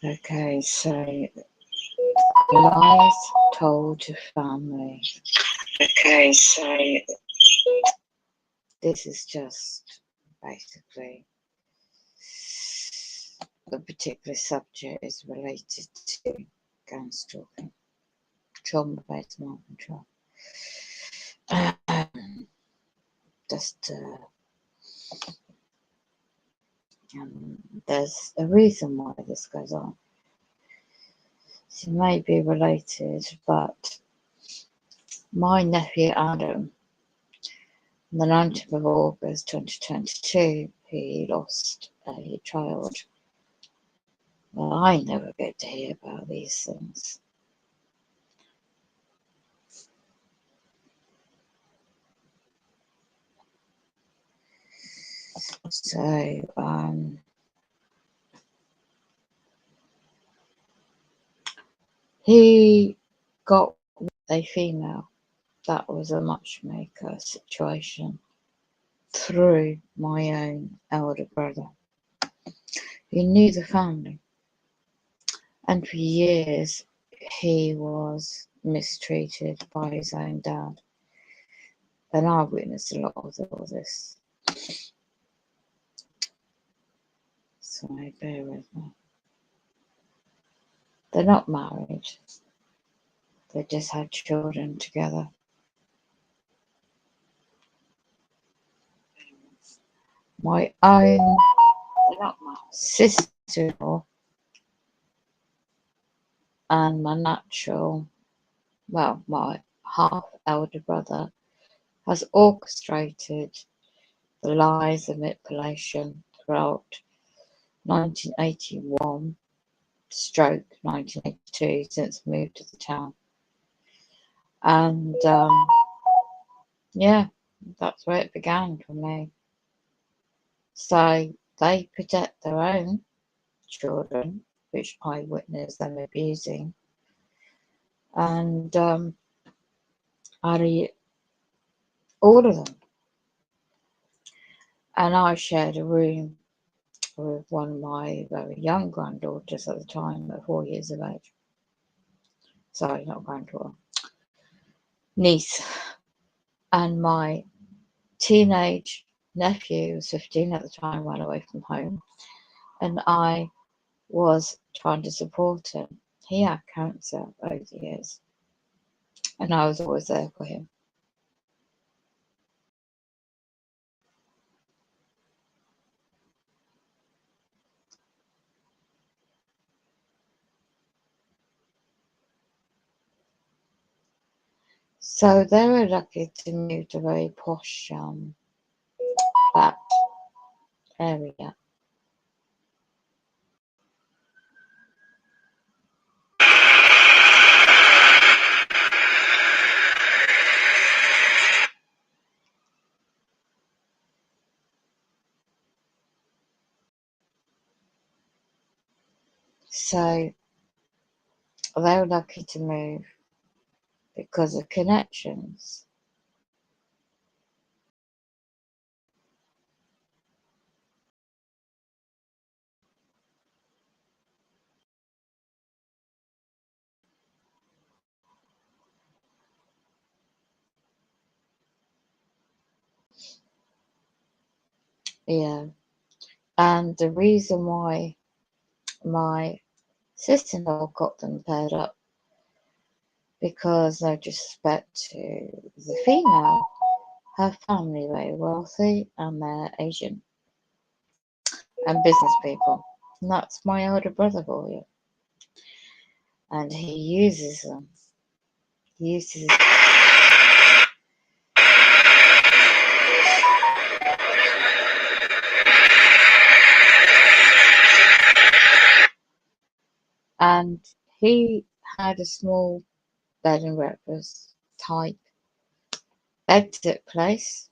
Okay, so lies told to family. Okay, so this is just basically the particular subject is related to gangstaking, trauma-based mind control. Just there's a reason why this goes on. It may be related, but my nephew Adam, on the 19th of August 2022, he lost a child. Well, I never get to hear about these things. So, he got a female that was a matchmaker situation through my own elder brother. He knew the family, and for years he was mistreated by his own dad. And I witnessed a lot of all this. So bear with me. They're not married. They just had children together. My own sister-in-law and my my half elder brother has orchestrated the lies and manipulation throughout 1981 stroke 1982 since I moved to the town. And yeah, that's where it began for me. So they protect their own children, which I witnessed them abusing, and all of them. And I shared a room with one of my very young granddaughters at the time, at 4 years of age. Sorry, not granddaughter, niece. And my teenage nephew, who was 15 at the time, ran away from home, and I was trying to support him. He had cancer over the years, and I was always there for him. So they were lucky to move to a very posh flat area. So they were lucky to move because of connections. Yeah. And the reason why my sister-in-law got them paired up, because no disrespect to the female, her family very wealthy and they're Asian and business people. And that's my older brother for you. And he uses them. He uses and he had a small bed and breakfast type exit place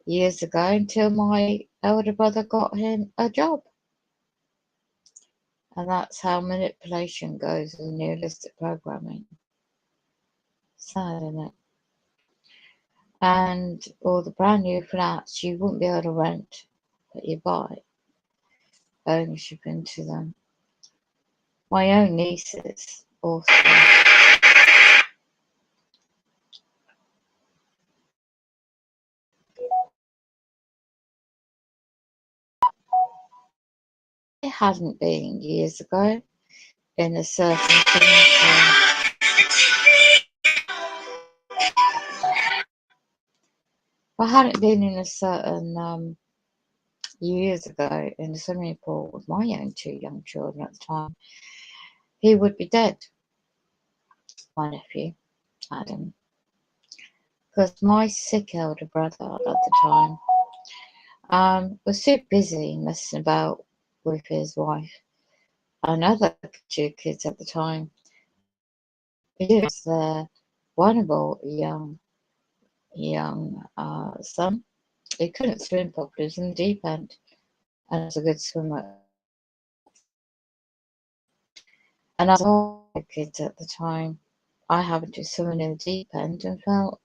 years ago until my elder brother got him a job. And that's how manipulation goes in realistic programming. Sad, isn't it? And all the brand new flats you wouldn't be able to rent that you buy ownership into them. My own nieces also. It hadn't been years ago in a certain thing. If I hadn't been in a certain years ago in the swimming pool with my own two young children at the time, he would be dead. My nephew, Adam. Because my sick elder brother at the time was too busy messing about with his wife and other two kids at the time. He did their vulnerable young son. He couldn't swim properly, he was in the deep end, and was a good swimmer. And as all the kids at the time, I happened to swim in the deep end and felt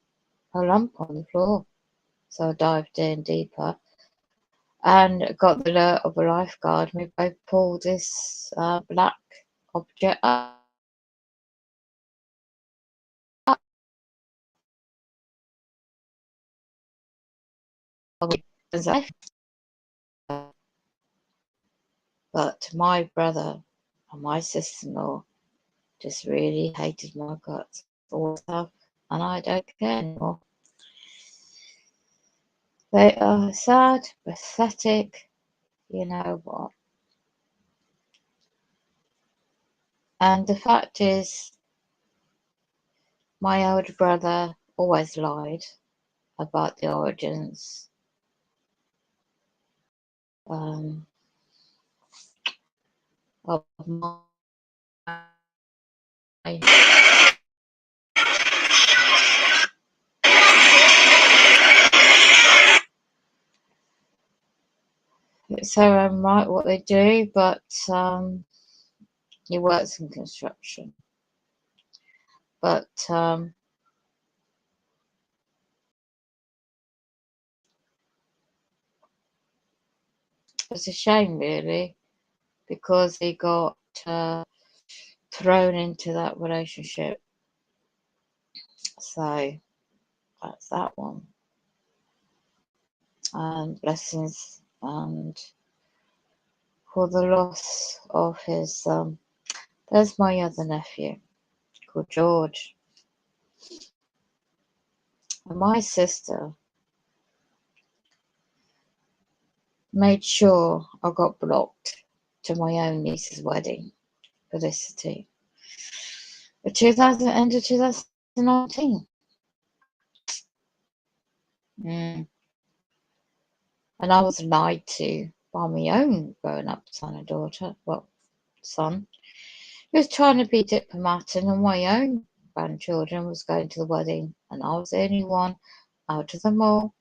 a lump on the floor. So I dived in deeper and got the alert of a lifeguard. We both pulled this black object up. But my brother and my sister-in-law just really hated my guts, always have, and I don't care anymore. They are sad, pathetic, you know what. And the fact is, my older brother always lied about the origins of my. So I'm right what they do, but he works in construction. But it's a shame, really, because he got thrown into that relationship. So that's that one. And blessings and for the loss of his there's my other nephew called George. And my sister made sure I got blocked to my own niece's wedding publicity. For 2000 end of 2019. And I was lied to by my own grown up son and daughter. Well, son. He was trying to be diplomatic, and my own grandchildren was going to the wedding, and I was the only one out of them all.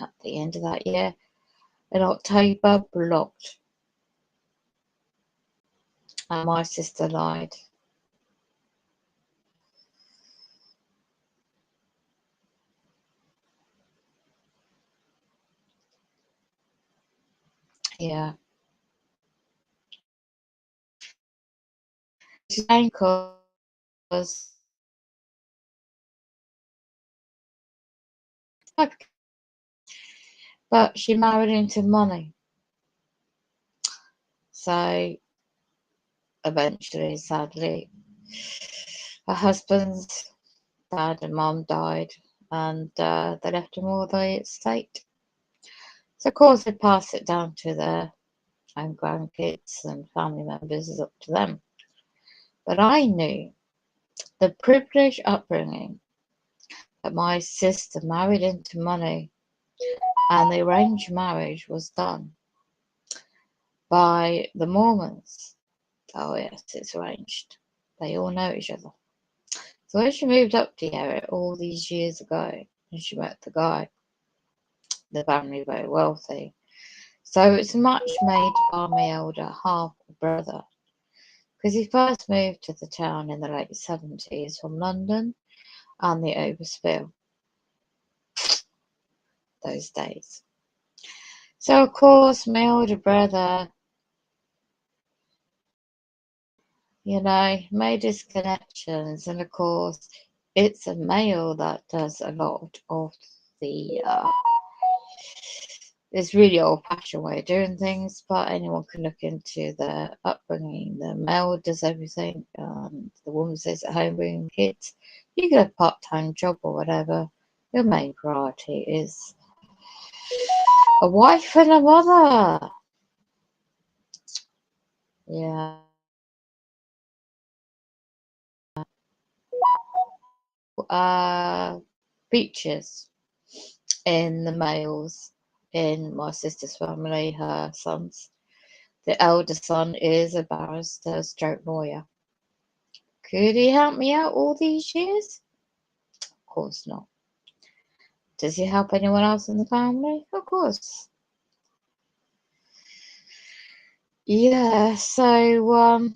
At the end of that year, in October, blocked. And my sister lied. Yeah. She's saying because but she married into money. So eventually, sadly, her husband's dad and mum died, and they left him all the estate. So of course they pass it down to their own grandkids and family members. Is up to them. But I knew the privileged upbringing that my sister married into money, and the arranged marriage was done by the Mormons. Oh yes, it's arranged. They all know each other. So when she moved up to the area all these years ago, and she met the guy, the family very wealthy. So it's much made by my elder half brother, because he first moved to the town in the late 70s from London and the overspill those days. So, of course, my older brother, made his connections, and of course, it's a male that does a lot of the. It's really old-fashioned way of doing things, but anyone can look into their upbringing. The male does everything, and the woman stays at home bringing kids. You get a part-time job or whatever. Your main priority is a wife and a mother. Yeah. Features in the males in my sister's family, her sons. The elder son is a barrister stroke lawyer. Could he help me out all these years? Of course not. Does he help anyone else in the family? Of course. Yeah, so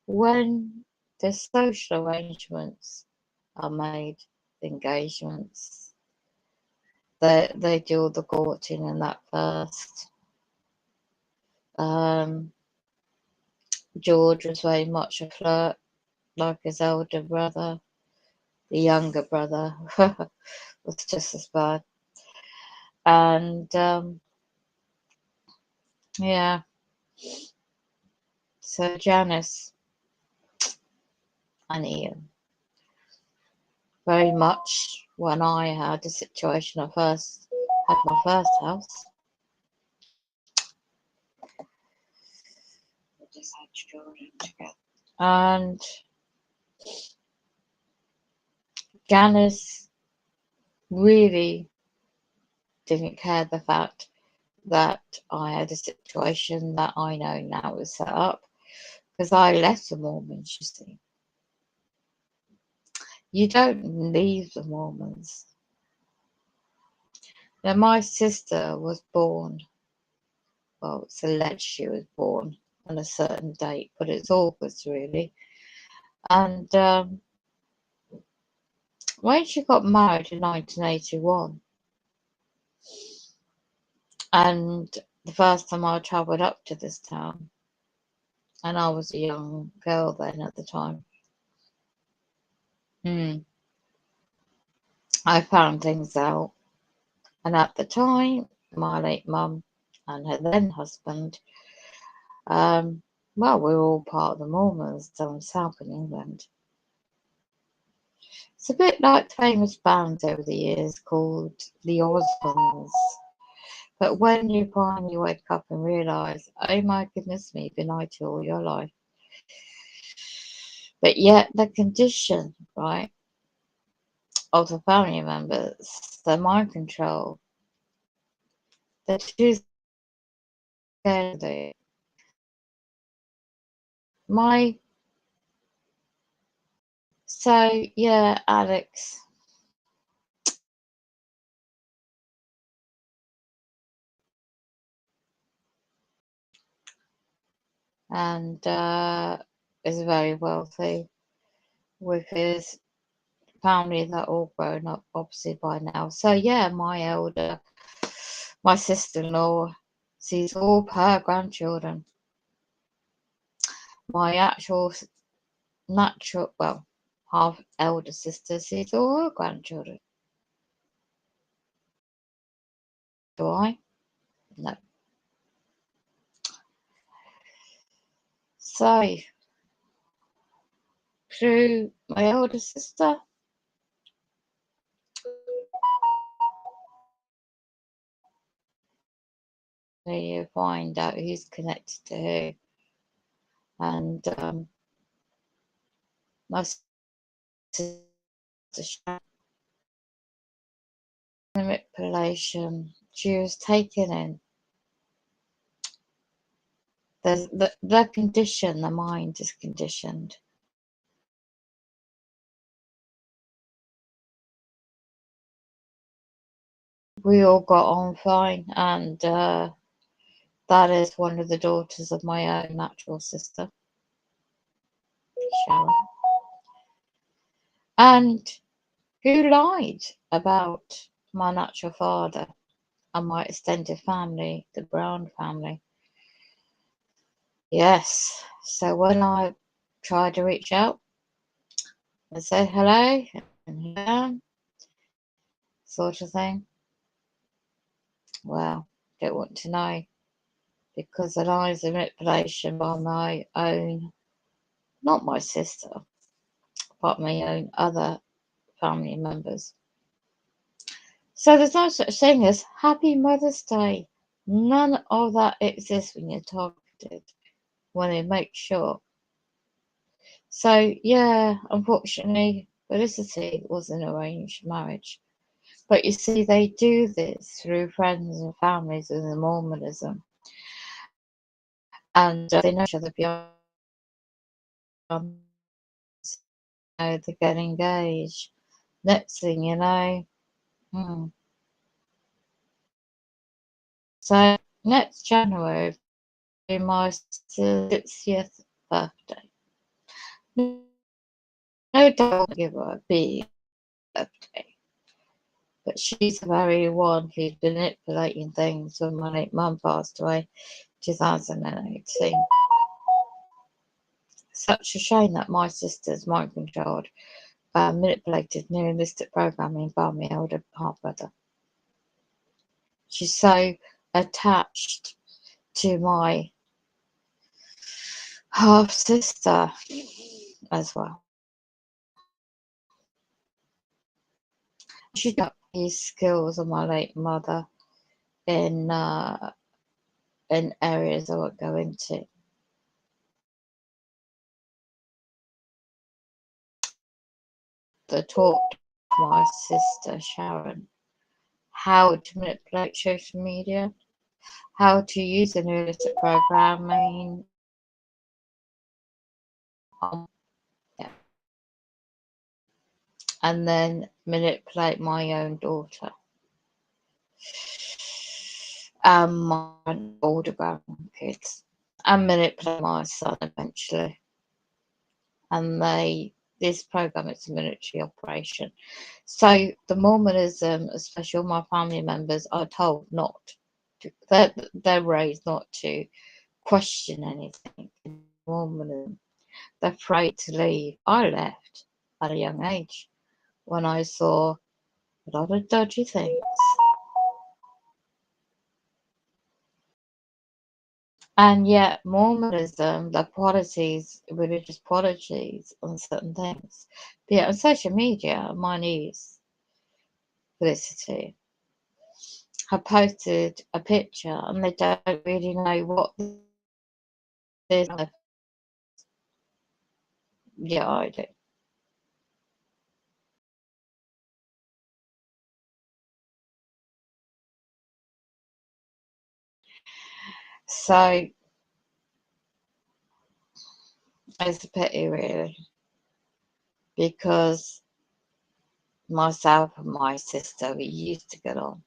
when the social arrangements are made, the engagements, they do all the courting and that first. George was very much a flirt, like his elder brother. The younger brother was just as bad. And yeah, so Janice and Ian, very much when I had a situation, I first had my first house. I just had children together. And Janice really didn't care the fact that I had a situation that I know now was set up, because I left the Mormons, you see. You don't leave the Mormons. Now, my sister was born, well, it's alleged she was born on a certain date, but it's August really. And when she got married in 1981, and the first time I travelled up to this town, and I was a young girl then at the time, I found things out. And at the time, my late mum and her then husband, well, we were all part of the Mormons down south in England. It's a bit like famous bands over the years called the Osmonds. But when you finally wake up and realise, oh my goodness me, been IT all your life. But yet the condition, right, of the family members, the mind control, the too scared. So yeah, Alex. And is very wealthy with his family that all grown up obviously by now. So yeah, my sister-in-law sees all her grandchildren. My well, half elder sister sees all her grandchildren. Do I? No. So through my elder sister, you find out who's connected to who. And my sister manipulation, she was taken in. The condition, the mind is conditioned. We all got on fine, and that is one of the daughters of my own natural sister, Sharon. And who lied about my natural father? and my extended family, the Brown family. Yes. So when I tried to reach out and say hello and yeah, sort of thing, well, don't want to know because the lies of manipulation by my own, not my sister, but my own other family members. So there's no such thing as Happy Mother's Day. None of that exists when you're targeted, when they make sure. So yeah, unfortunately, Felicity was an arranged marriage. But you see, they do this through friends and families within Mormonism. And they know each other beyond, they get engaged. Next thing you know, So next January will be my 60th birthday. No doubt I'll give her a big birthday. But she's the very one who's been manipulating things when my late mum passed away 2018. Such a shame that my sister's mind controlled, manipulated neonistic programming by my elder half brother. She's so attached to my half sister as well. She got these skills of my late mother in areas I won't go into. The taught my sister Sharon how to manipulate social media, how to use the neuristic programming, yeah, and then manipulate my own daughter and my older grandkids, and manipulate my son eventually. And this program is a military operation. So the Mormonism, especially all my family members, are told not to, they're raised not to question anything in Mormonism. They're afraid to leave. I left at a young age when I saw a lot of dodgy things. And yet Mormonism, the policies, religious policies on certain things, be it on social media, my niece, Felicity, have posted a picture and they don't really know what this is. Yeah, I do. So it's a pity really, because myself and my sister, we used to get on,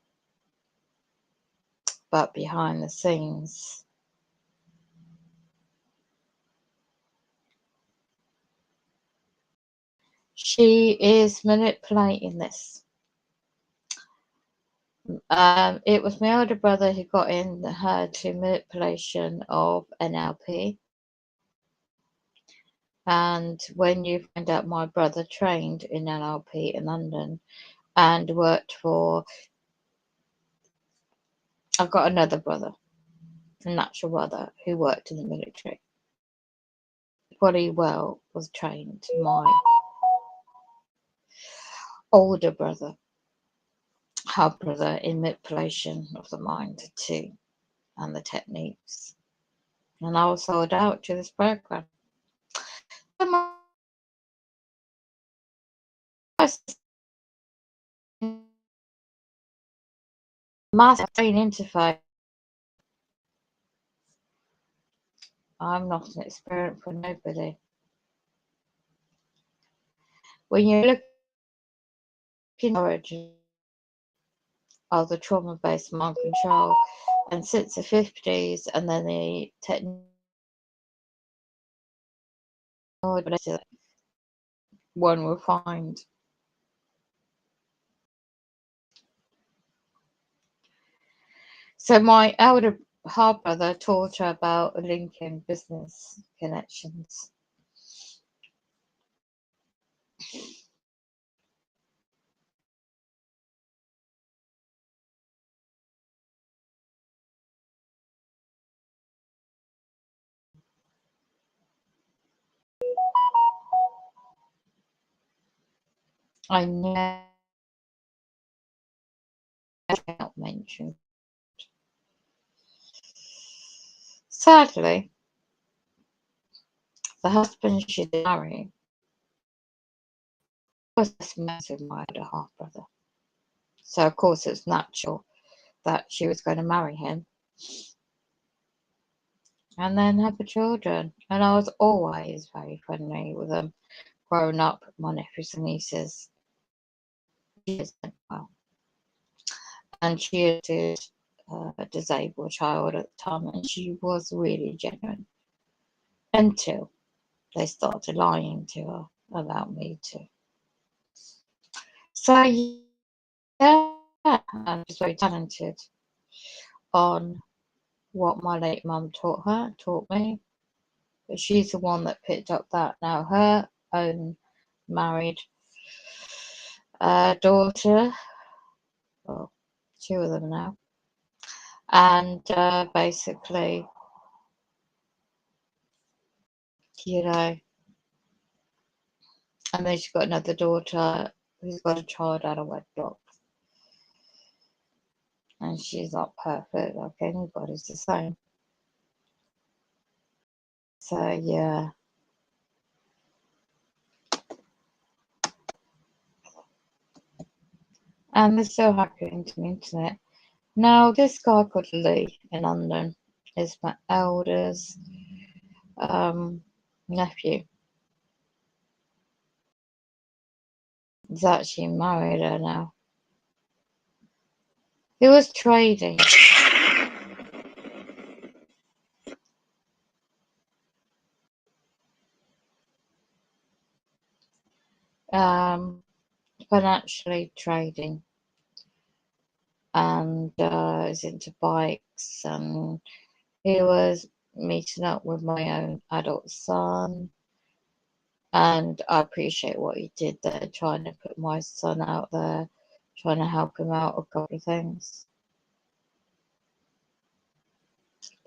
but behind the scenes, she is manipulating this. It was my older brother who got in her to manipulation of NLP. And when you find out my brother trained in NLP in London and worked for, I've got another brother, a natural brother, who worked in the military. Pretty well was trained my older brother, half brother, in manipulation of the mind too, and the techniques. And I was sold out to this program. My massive brain interface. I'm not an experiment for nobody. When you're looking at the origin of the trauma-based mind control, and since the 50s, and then the technology, one will find So my elder half brother taught her about linking business connections. I never mentioned. Sadly, the husband she did marry was best mates with my other half brother. So of course it's natural that she was going to marry him and then have the children. And I was always very friendly with them growing up, my nephews and nieces. Well, and she adopted a disabled child at the time, and she was really genuine until they started lying to her about me too. So yeah, I'm just very talented on what my late mum taught me. But she's the one that picked up that now her own married daughter, well, two of them now, and basically, you know, and then she's got another daughter who's got a child out of wedlock. And she's not perfect like anybody's the same. So yeah. And they're still hacking to the internet. Now this guy called Lee in London is my eldest nephew. He's actually married her now. He was trading. Financially trading, and is into bikes, and he was meeting up with my own adult son, and I appreciate what he did there, trying to put my son out there, trying to help him out with a couple of things.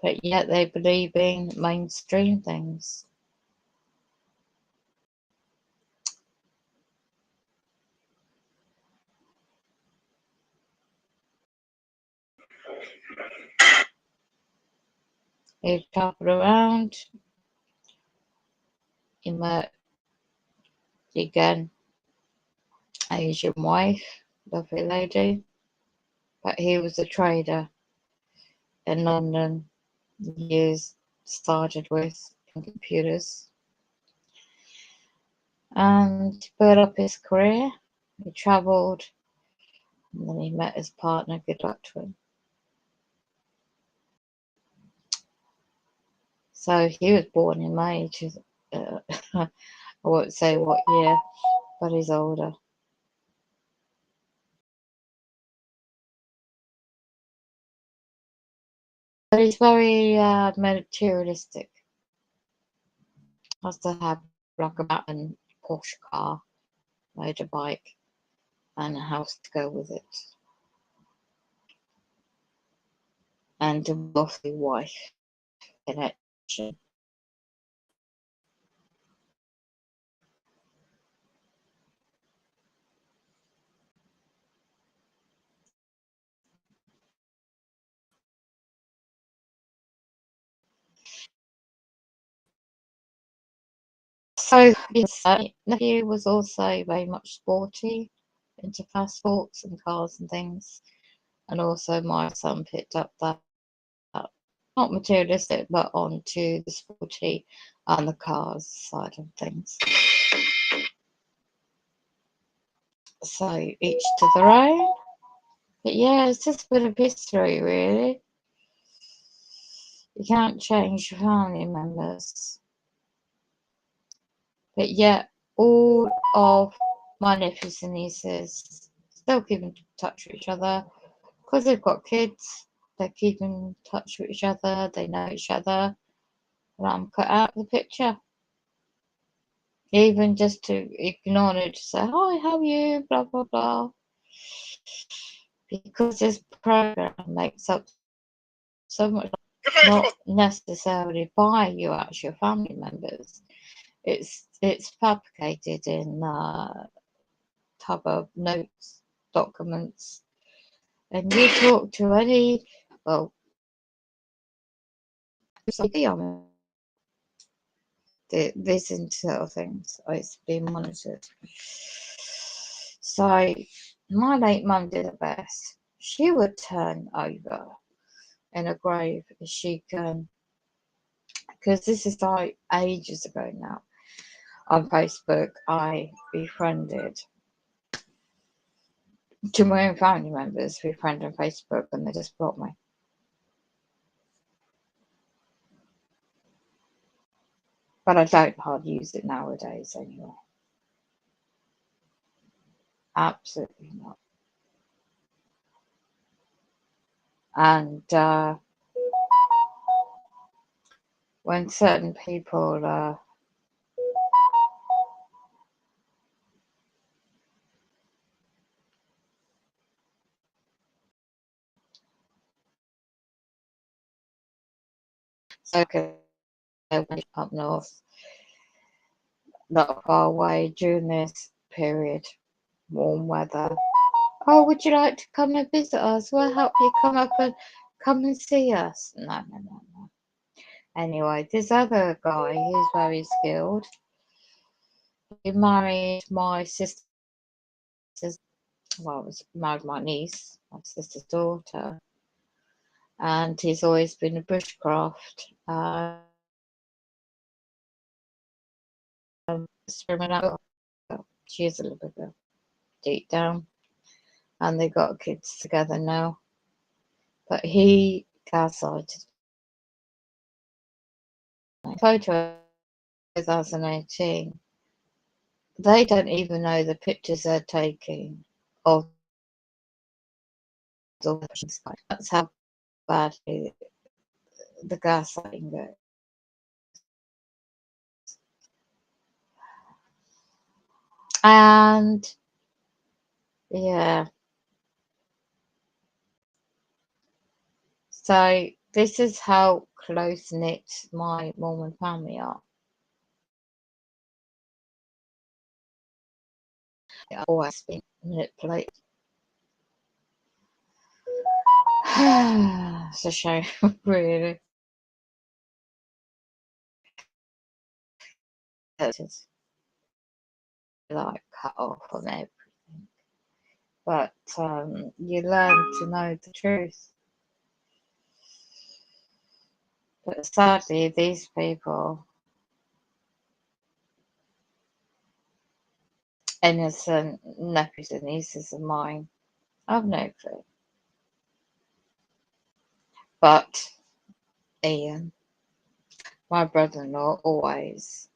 But yet they believe in mainstream things. He travelled around, he met again Asian wife, lovely lady, but he was a trader in London. Years started with in computers, and he built up his career. He travelled, and then he met his partner. Good luck to him. So he was born in May. I won't say what year, but he's older. But he's very materialistic. Has to have like a mountain Porsche car, motorbike, and a house to go with it, and a wealthy wife connection. So yes, nephew was also very much sporty, into fast sports and cars and things, and also my son picked up that not materialistic, but onto the sporty and the cars side of things. So each to their own. But yeah, it's just a bit of history, really. You can't change your family members. But yet, all of my nephews and nieces still keep in touch with each other because they've got kids. They keep in touch with each other. They know each other. And I'm cut out of the picture. Even just to ignore it, to say, hi, how are you? Blah, blah, blah. Because this program makes up so much, not necessarily by your actual family members. It's fabricated in type of notes, documents, and you talk to any, well, these sort of things. It's being monitored. So my late mum did her best. She would turn over in a grave if she can, because this is like ages ago now. On Facebook, I befriended to my own family members, befriended on Facebook, and they just blocked me. But I don't hardly use it nowadays anyway. Absolutely not. And when certain people so up north, not far away during this period, warm weather. Oh, would you like to come and visit us? We'll help you come and see us. No. Anyway, this other guy, he's very skilled. He married my sister's, well, married my niece, my sister's daughter, and he's always been a bushcraft. She is a little bit deep down, and they got kids together now. But he gaslighted. Photo 2018. They don't even know the pictures they're taking of the. That's how badly the gaslighting goes. And yeah, so this is how close knit my Mormon family are. I've always been manipulated. It's a shame, really. It's like cut off on everything. But you learn to know the truth. But sadly, these people, innocent nephews and nieces of mine, I've no clue. But Ian, my brother-in-law, always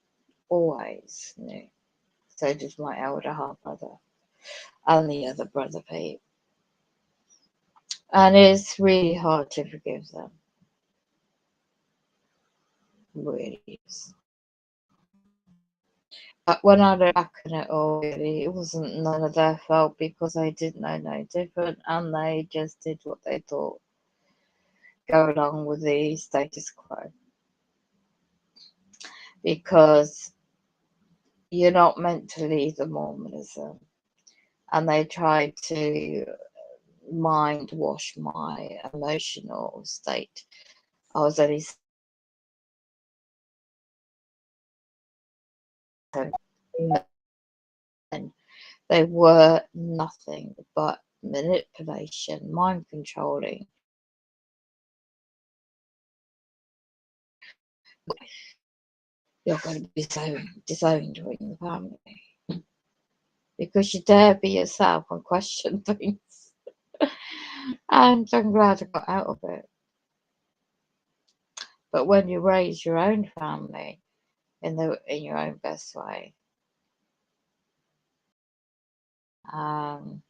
knew. So did my elder half brother and the other brother Pete. And it's really hard to forgive them. It really is. But when I look back on it all, really, it wasn't none of their fault because they didn't know no different and they just did what they thought. Go along with the status quo. Because you're not meant to leave the Mormonism. And they tried to mind wash my emotional state. I was only men. They were nothing but manipulation, mind controlling. You're going to be disowned in the family because you dare be yourself and question things. And I'm glad I got out of it. But when you raise your own family in your own best way, um,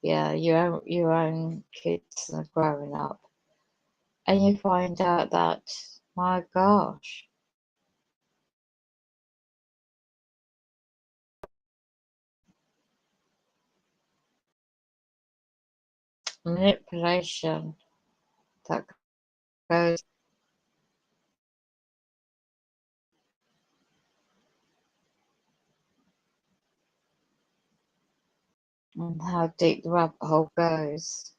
yeah, your own kids are growing up, and you find out that, my gosh, manipulation that goes, and how deep the rabbit hole goes.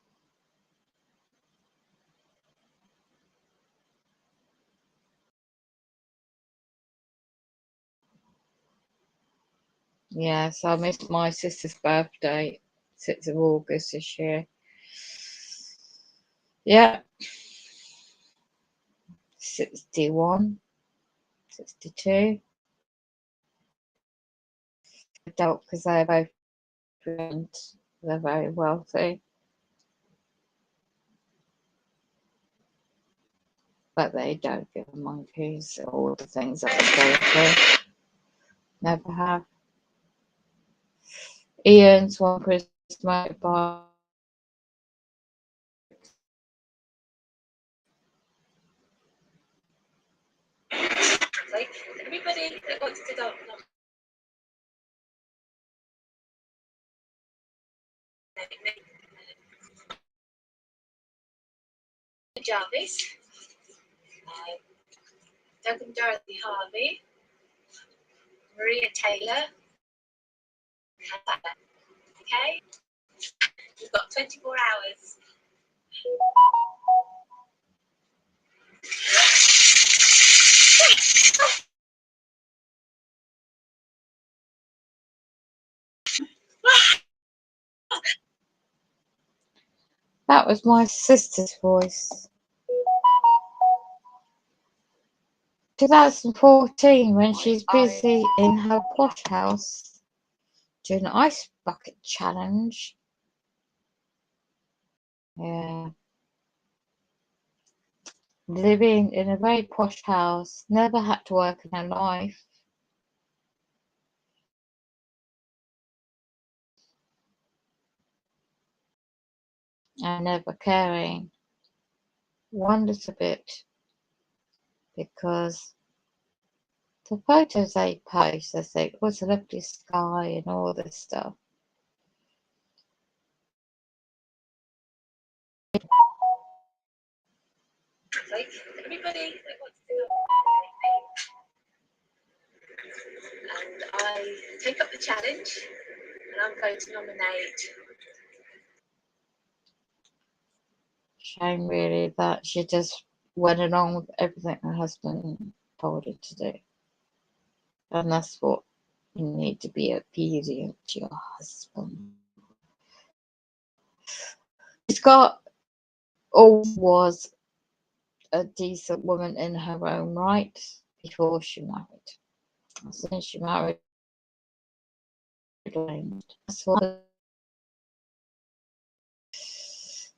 Yeah, so I missed my sister's birthday, 6th of August this year. Yeah, 61, 62. Adult, because they're both brilliant. They're very wealthy, but they don't give a monkeys all the things that they go through. Never have. Ian's one for his motorbike. Like everybody that wants to nominate Jarvis, Doug and Dorothy Harvey, Maria Taylor. Okay, we've got 24 hours. That was my sister's voice. 2014, when she's busy in her posh house doing an ice bucket challenge. Yeah. Living in a very posh house, never had to work in her life. And never caring one little bit, because the photos they post, I think, was a lovely sky and all this stuff. Like everybody that wants to nominate me, and I take up the challenge, and I'm going to nominate. Shame, really, that she just went along with everything her husband told her to do. And that's what you need to be obedient to your husband. She's got, or was, a decent woman in her own right before she married. As soon as she married, that's what.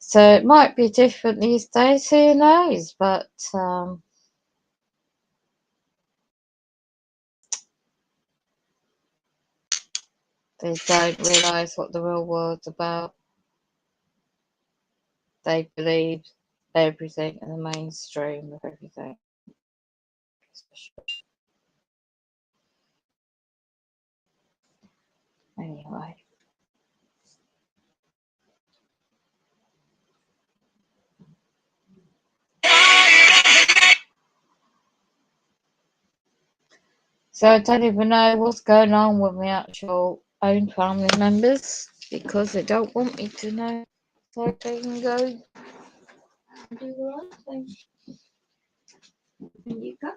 So it might be different these days, who knows? But they don't realise what the real world's about. They believe everything in the mainstream of everything. Anyway. So I don't even know what's going on with my actual own family members, because they don't want me to know, so they can go and do the right thing. And you go.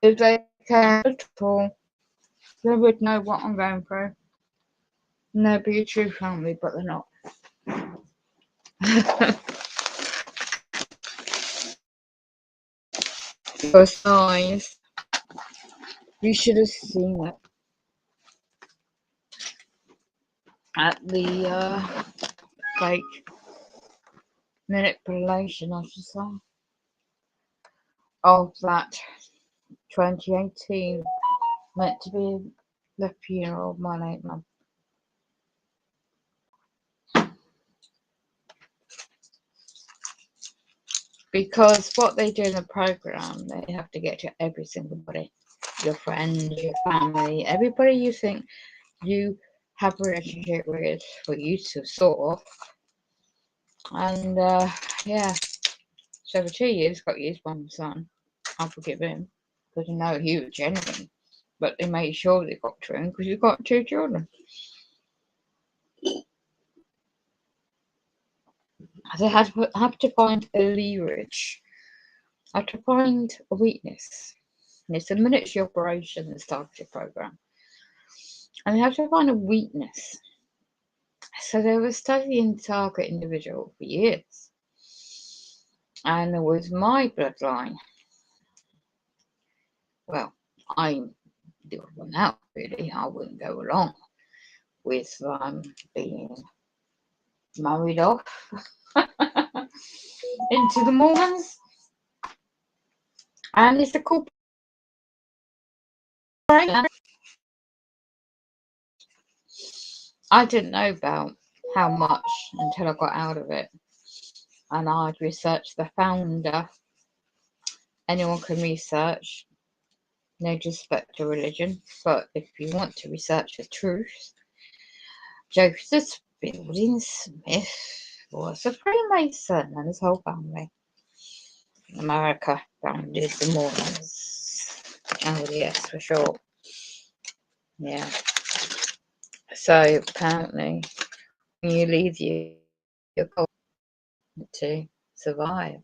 If they cared at all, they would know what I'm going through. And they'd be a true family, but they're not. Because guys, you should have seen it at the fake manipulation, I should say, of that 2018 meant to be the funeral of my late mum. Because what they do in the program, they have to get to every single body, your friends, your family, everybody you think you have a relationship with for you to sort of. And yeah, so for 2 years, got used by my son. I forgive him because I know he was genuine, but they made sure they got to him because he's got 2 children. They have to find a leverage. I have to find a weakness. And it's a military operation that started the program. And they have to find a weakness. So they were studying the target individual for years. And it was my bloodline. Well, I'm the odd one out, really. I wouldn't go along with being married off into the Mormons. And it's a corporate. I didn't know about how much until I got out of it. And I'd researched the founder. Anyone can research, no disrespect to religion, but if you want to research the truth, Joseph Fielding Smith was a Freemason and his whole family. America founded the Mormons. LDS for short. Yeah. So apparently, when you leave your culture to survive.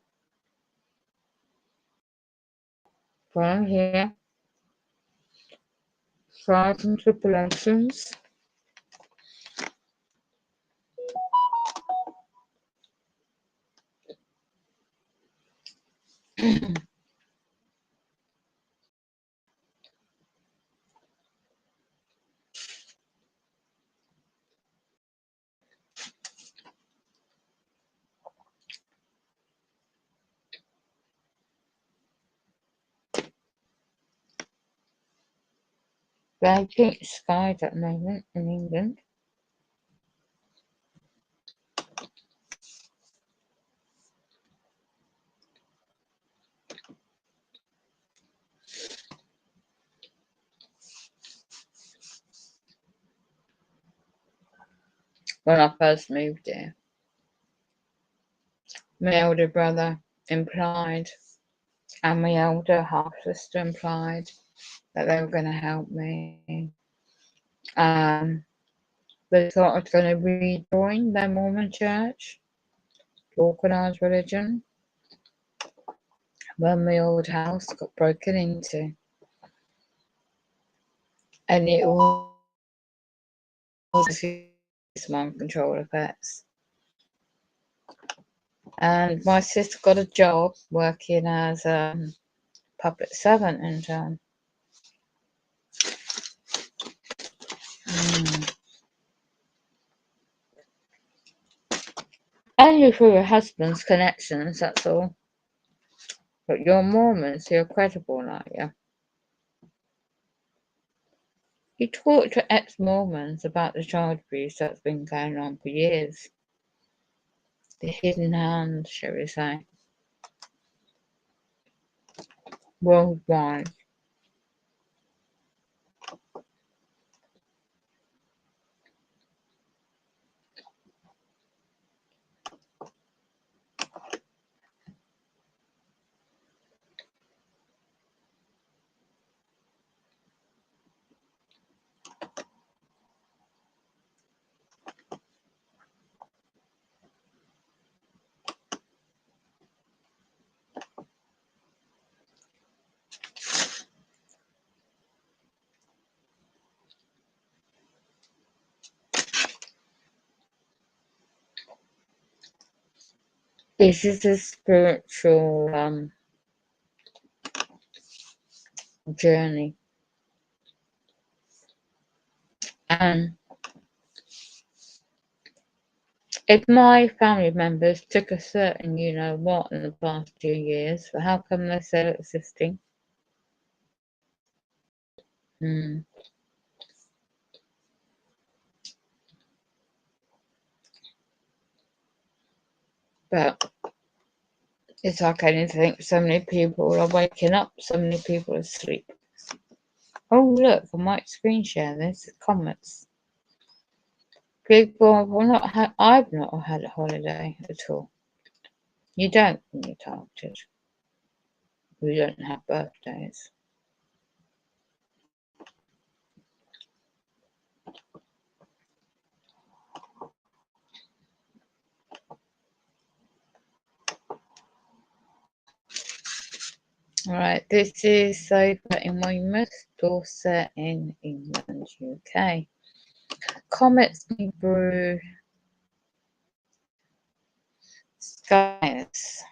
From here, trials and tribulations. Very pink skies at the moment in England. When I first moved here, my older brother implied and my elder half sister implied that they were going to help me. They thought I was going to rejoin their Mormon church, organised religion, when my old house got broken into. And it was mind control effects. And my sister got a job working as a public servant in town. Only through your husband's connections, that's all. But you're Mormons, you're credible, aren't you? You talk to ex-Mormons about the child abuse that's been going on for years. The hidden hand, shall we say. Worldwide. This is a spiritual journey, and if my family members took a certain you know what in the past 2 years, how come they're still existing? Hmm. But it's like anything, so many people are waking up, so many people are asleep. Oh look, I might screen share this. Comments. People, I've not had a holiday at all. You don't when you're targeted. You don't have birthdays. Alright, this is Sofa in Weymouth, Dorset in England, UK. Comets me brew skies.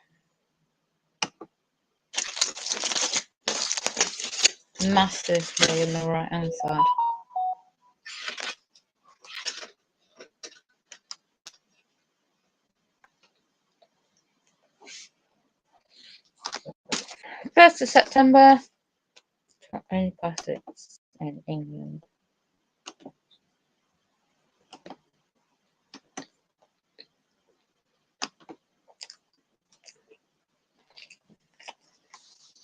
Massively on the right hand side. First of September, 20 in England.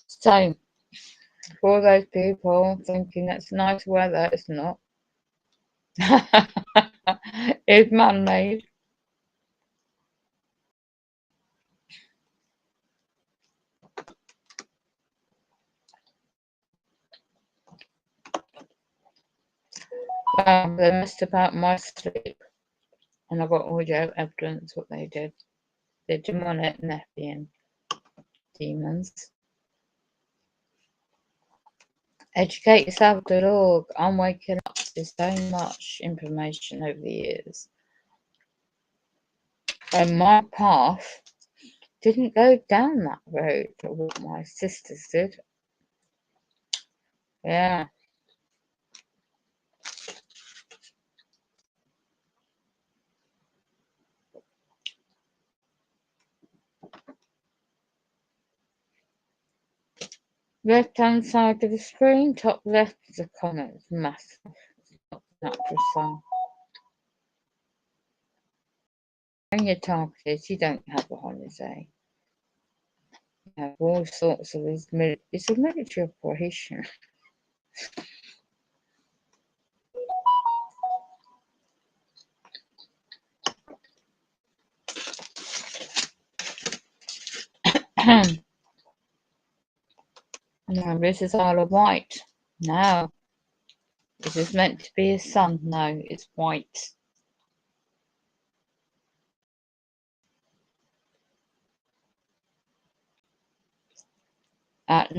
So, for those people thinking that's nice weather, it's not. It's man-made. They messed about my sleep, and I got audio evidence what they did. They're demonic Nephian demons. Educateyourself.org. I'm waking up to so much information over the years. And my path didn't go down that road, but what my sisters did. Yeah. Left hand side of the screen, top left is a comment. Massive. It's not the natural sun. When you're targeted, you don't have a holiday. You have all sorts of this. It's a military operation. No, this is Isle of Wight. No. This is meant to be a sun. No, it's white. At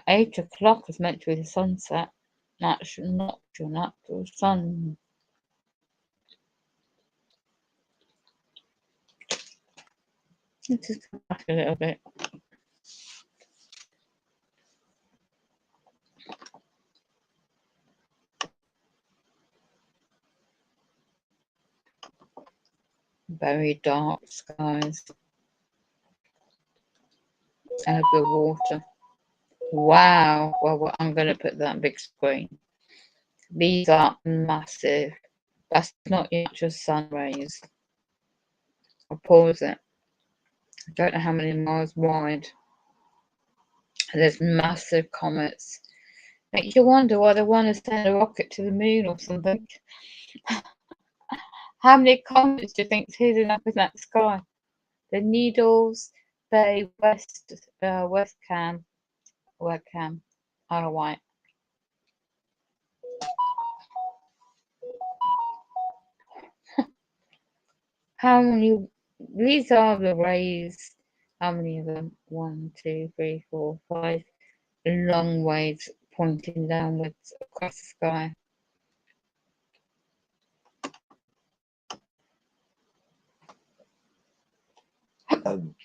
8 o'clock is meant to be the sunset. That's not your natural sun. Let's just come back a little bit. Very dark skies. And a bit of water. Wow. Well, I'm going to put that big screen. These are massive. That's not your actual sun rays. I'll pause it. I don't know how many miles wide. And there's massive comets. Makes you wonder why they want to send a rocket to the moon or something. How many comets do you think's hidden up in that sky? The Needles Bay Westcam, Isle of Wight. How many? These are the rays. How many of them? 1, 2, 3, 4, 5. Long waves pointing downwards across the sky.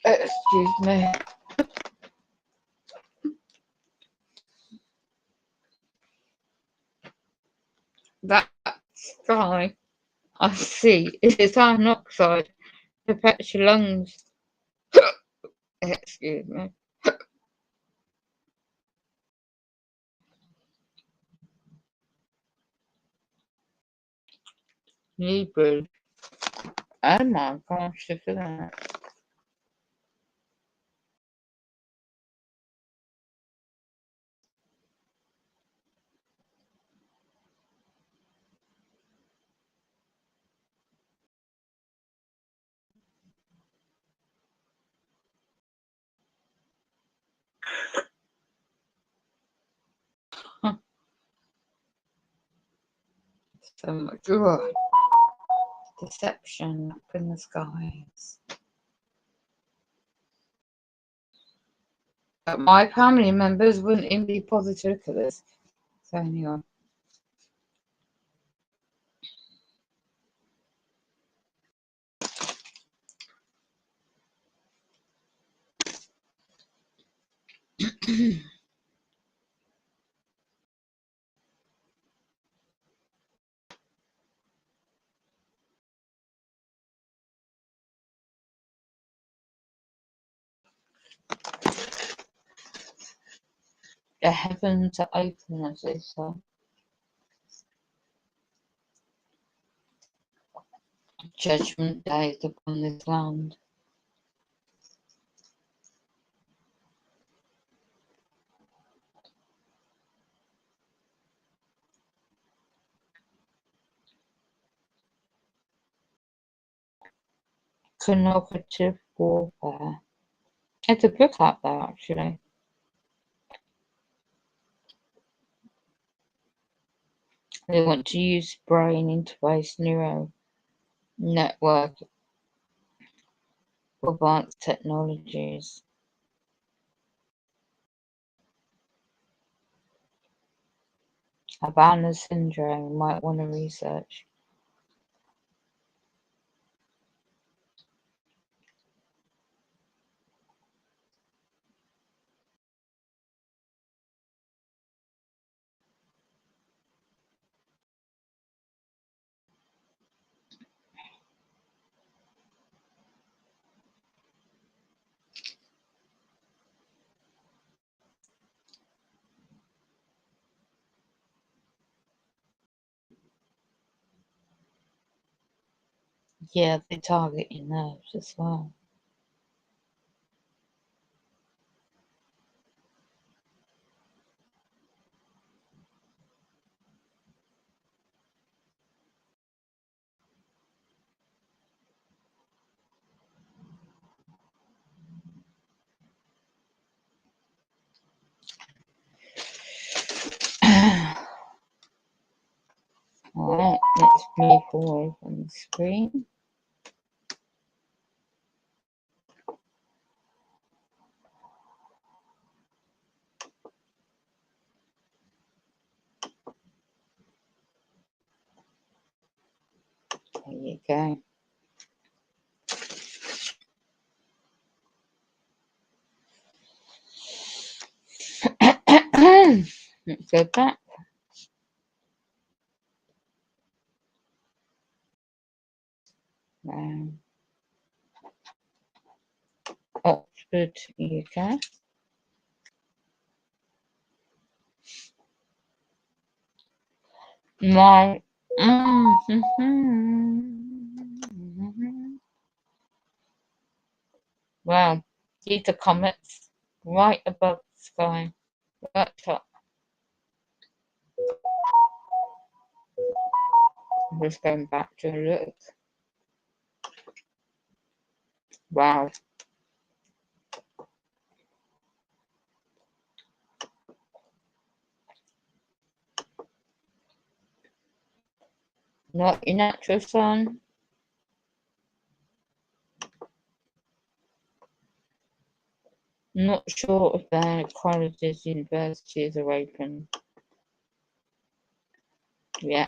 Excuse me. That sky I see is iron oxide to protect your lungs. Excuse me. Hebrew. Oh my gosh, look at that. So much deception up in the skies. But my family members wouldn't even be bothered to look at this. So anyway. The heavens are open, as they say. Judgment day is upon this land. Cooperative warfare. It's a book out there, actually. They want to use brain interface neural network for advanced technologies. Havana syndrome, you might want to research. Yeah, they target your nerves as well. Alright, let's move forward on the screen. There you go. Let's go back. Oxford, UK. My wow, these are comets right above the sky, right top. I'm just going back to look. Wow. Not your natural sun. Not sure if their colleges, universities are open. Yeah.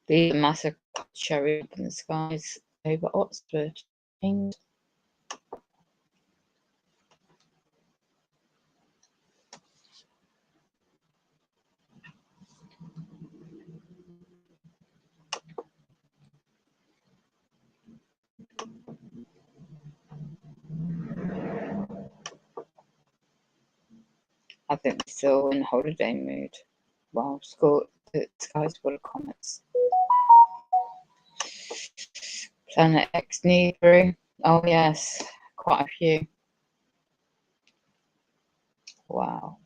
These are massive showing up in the skies over Oxford, England. I think we're still in holiday mood. Wow, the sky's full of comets. Planet X Nibiru. Oh yes, quite a few. Wow.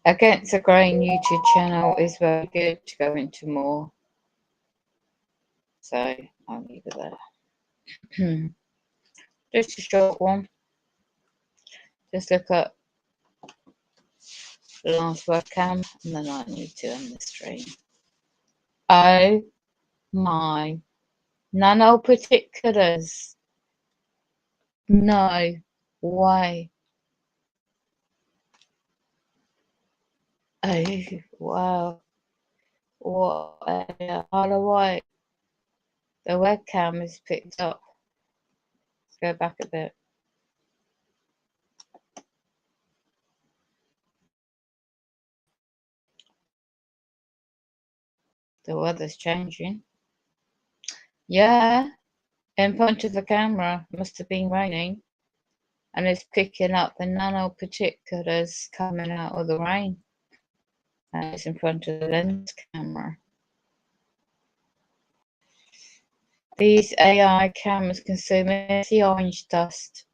Against a growing YouTube channel is very good to go into more. So I'll leave it there. Just a short one. Just look at the last webcam and then I need to end the stream. Oh my nano particulars. No way. Oh wow. What area? Hello white. The webcam is picked up. Let's go back a bit. The weather's changing. Yeah, in front of the camera. Must have been raining. And it's picking up the nanoparticulates coming out of the rain. And it's in front of the lens camera. These AI cameras consume messy orange dust.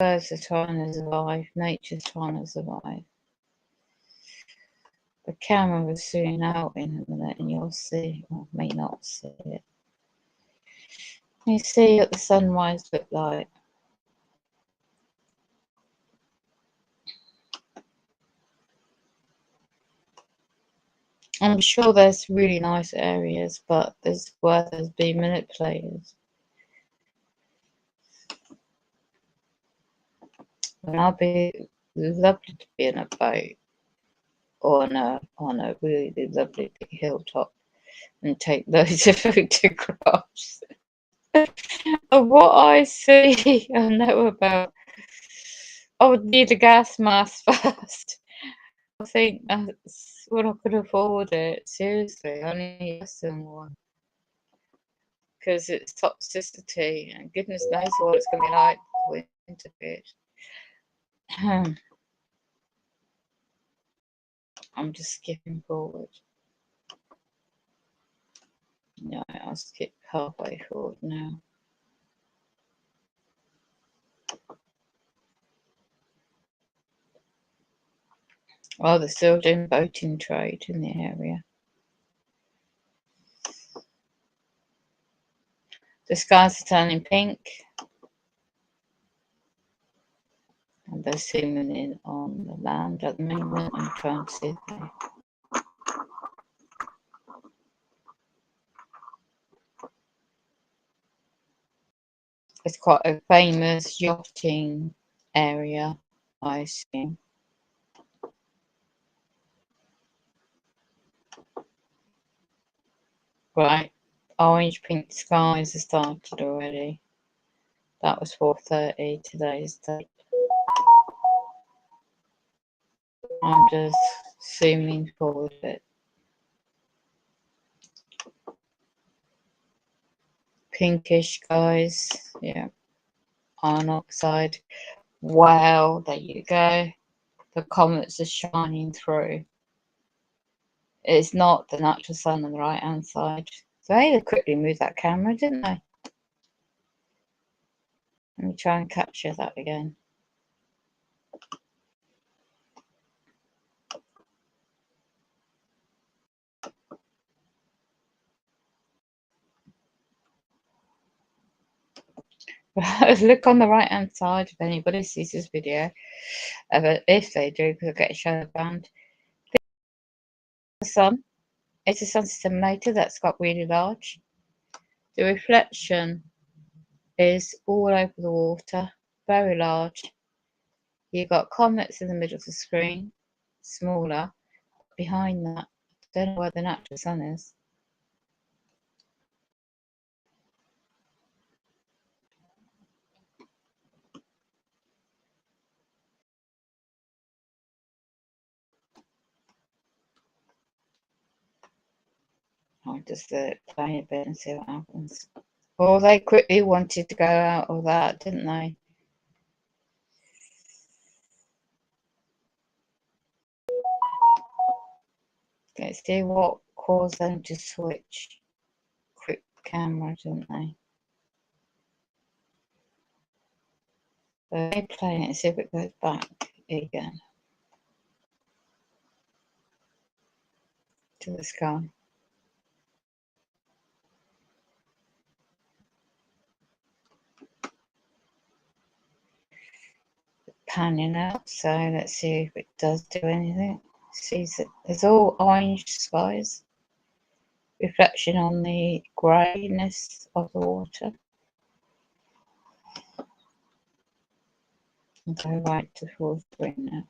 Birds are trying to survive. Nature's trying to survive. The camera will zoom out in a minute and you'll see, or may not see it. You see what the sunrise looked like. I'm sure there's really nice areas, but this weather's been manipulated. And I'll be lovely to be in a boat or on a really lovely big hilltop and take loads of photographs of what I see and know about. I would need a gas mask first. I think that's what I could afford it. Seriously, I need less than one. Because it's toxicity and goodness knows what it's going to be like winter period. I'm just skipping forward. No, I'll skip halfway forward now. Well, they're still doing boating trade in the area. The skies are turning pink. And they're zooming in on the land at the moment and trying to see there. It's quite a famous yachting area, I assume. Right, orange pink skies have started already. That was 4:30 today's date. I'm just zooming forward a bit. Pinkish skies, yeah. Iron oxide. Wow, there you go. The comets are shining through. It's not the natural sun on the right hand side. So they quickly moved that camera, didn't they? Let me try and capture that again. Look on the right hand side if anybody sees this video. If they do, because I get a shadow band. The sun. It's a sunset emulator that's got really large. The reflection is all over the water, very large. You've got comets in the middle of the screen, smaller. Behind that, Don't know where the natural sun is. I'll just play a bit and see what happens. Well, they quickly wanted to go out of that, didn't they? Let's see what caused them to switch. Quick camera, didn't they? So they play it and see if it goes back again to the sky. Panning out, so let's see if it does do anything. See, it's all orange skies, reflection on the greyness of the water. And go right to full screen now.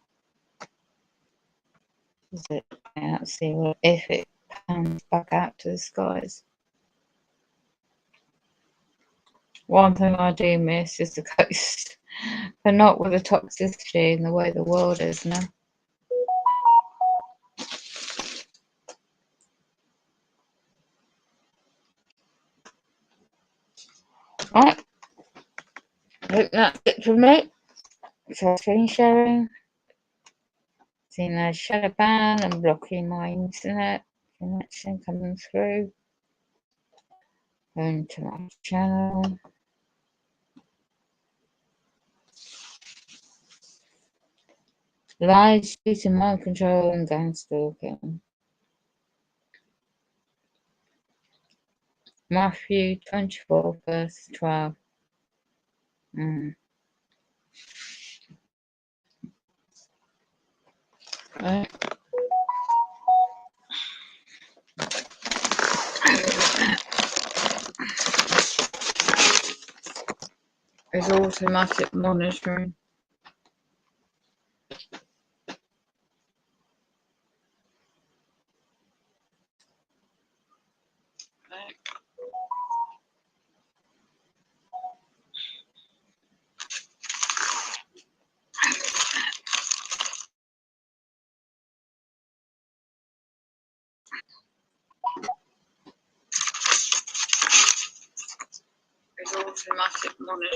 Is it out? See if it pans back out to the skies. One thing I do miss is the coast, but not with the toxicity and the way the world is now. Right, I think that's it for me. So screen sharing. Seeing a shadow ban and blocking my internet connection coming through. Going to my channel. Lies due to mind control and gangstaking. Matthew 24 verse 12. Right. There's automatic monitoring. There's automatic monitoring.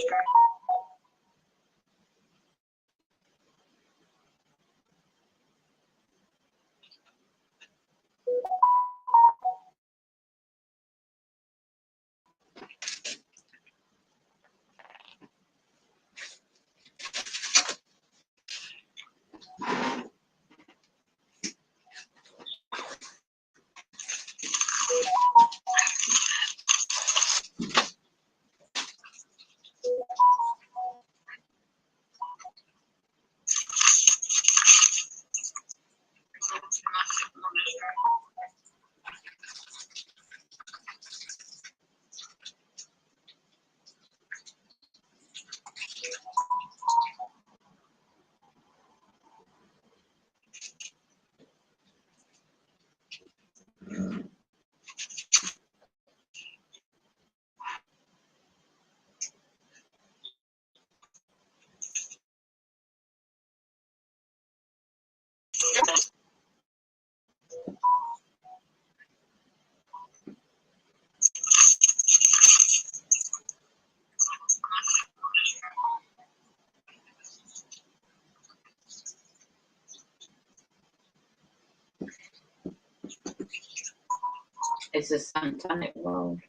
It's a satanic world.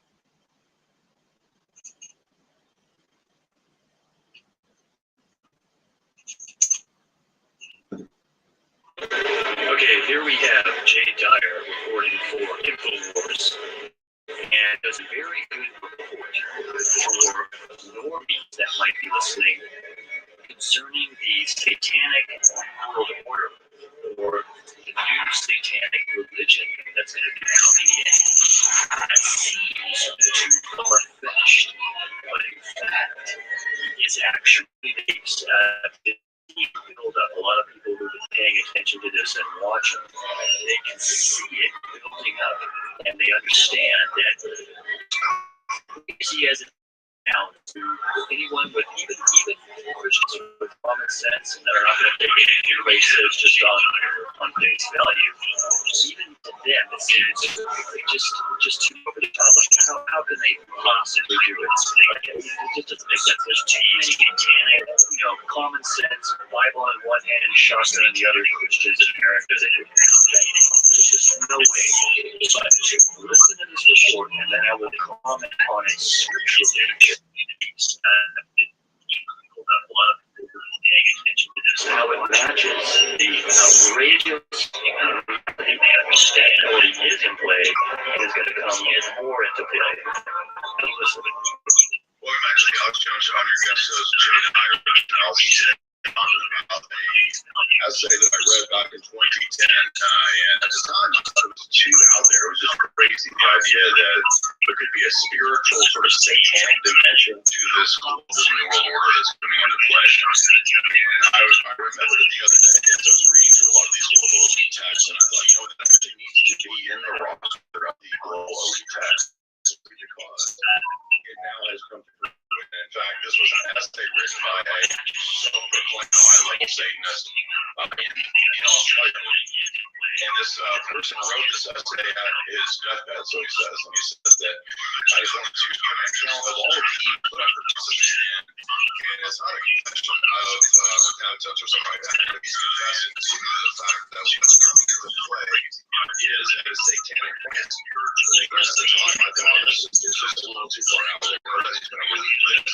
Okay, here we have Jay Dyer reporting for InfoWars, and does a very good report for normies that might be listening concerning the satanic world order, or the new satanic religion that's going to be coming in. That seems too far-fetched, but in fact is actually the case. Build up. A lot of people who've been paying attention to this and watching, they can see it building up, and they understand that crazy as it sounds to anyone with even Christians with common sense and that are not going to take it racist just on face value. Even to them, it seems just too over the top. Like how can they possibly do it? Like, it just doesn't make sense. There's too many satanic, common sense, Bible on one hand, shotgun on the other, Christians in America. There's just no way. But listen to this report, and then I will comment on it scripturally. How it matches the outrageous they understand what is in play is going to come more into play. Well, I'm actually Alex Jones on your guest host, Jay Dyer. Talking about a essay that I read back in 2010, and at the time I thought it was too out there. It was just crazy, the idea that there could be a spiritual sort of satanic dimension to this global new world order that's coming into play. And I remember the other day as I was reading through a lot of these global elite texts, and I thought, that actually needs to be in the roster of the global elite texts because it now has come to fruition. In fact, this was an essay written by a self-proclaimed high-level Satanist in Australia. And this person wrote this essay at his deathbed, so he says, that I just wanted to give an account of all of the evil that I participated in. And it's not a confession of repentance or something like that, but he's confessing to the fact that what's coming into play is a satanic plan. Again, at the time, I thought this is just a little too far out there. That he's going to believe this.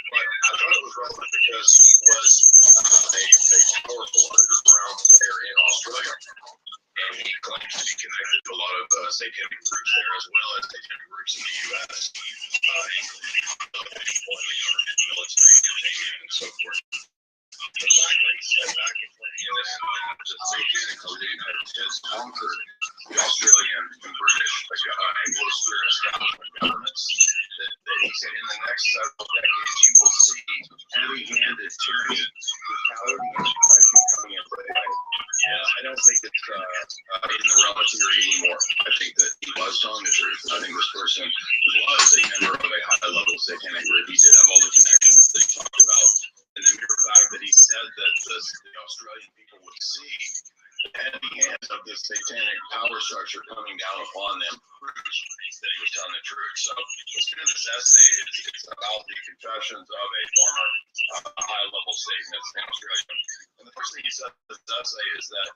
But I thought it was relevant because he was a powerful underground player in Australia. And he claims to be connected to a lot of satanic groups there, as well as satanic groups in the U.S., including other people in the government, military, entertainment, and so forth. The fact that he said back in this satanic elite had just conquered the Australian and British Anglo-Spirit establishment governments, that he said in the next several decades you will see heavy-handed tyranny, brutality, and oppression coming into play. I don't think it's in the realm of theory anymore. I think that he was telling the truth. I think this person was a member of a high-level satanic group. He did have all the connections that he talked about. And the mere fact that he said that the Australian people would see the heavy hands of this satanic power structure coming down upon them proves that he was telling the truth. So in this essay, it's about the confessions of a former high-level Satanist in Australia. And the first thing he said in this essay is that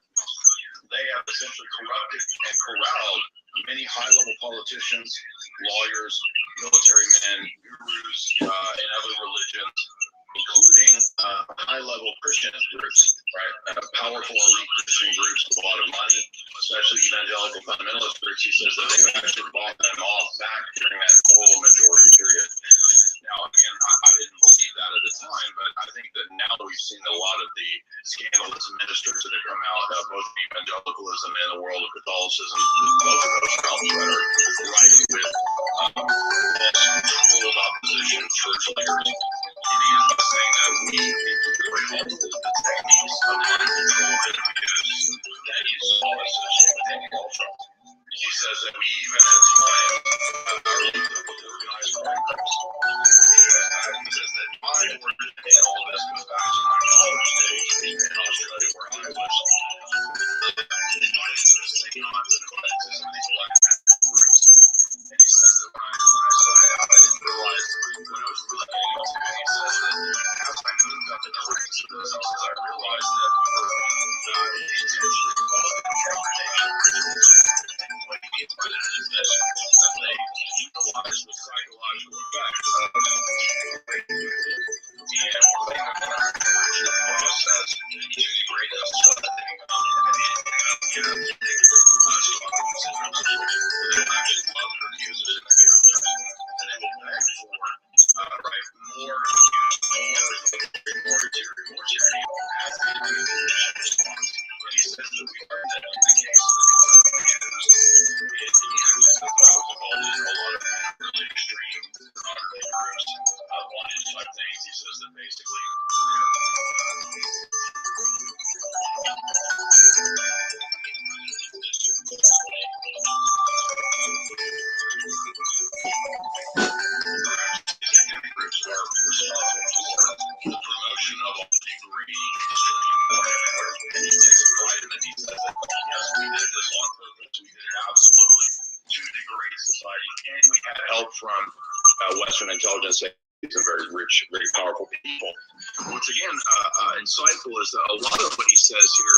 they have essentially corrupted and corralled many high-level politicians, lawyers, military men, gurus, and other religions, including high-level Christian groups, right? Powerful elite Christian groups with a lot of money, especially evangelical fundamentalist groups. He says that they've actually bought them off back during that moral majority period. Now, again, I didn't believe that at the time, but I think that now we've seen a lot of the scandalous ministers that have come out of both evangelicalism and the world of Catholicism, both of those realms that are writing with controlled opposition church leaders. He's saying that we need to remove the techniques of mind control that we use that you saw associated with culture. He says that we even at times are organized crime groups. He says that my origin in all this goes back to my college days in Australia where I was invited to a seance and invited to some of these black groups. And he says that when I started out, I didn't realize when I was really getting into it. He says that as I moved up in the ranks of those houses, I realized that we were from Western intelligence agencies and very rich, very powerful people. What's again insightful is that a lot of what he says here,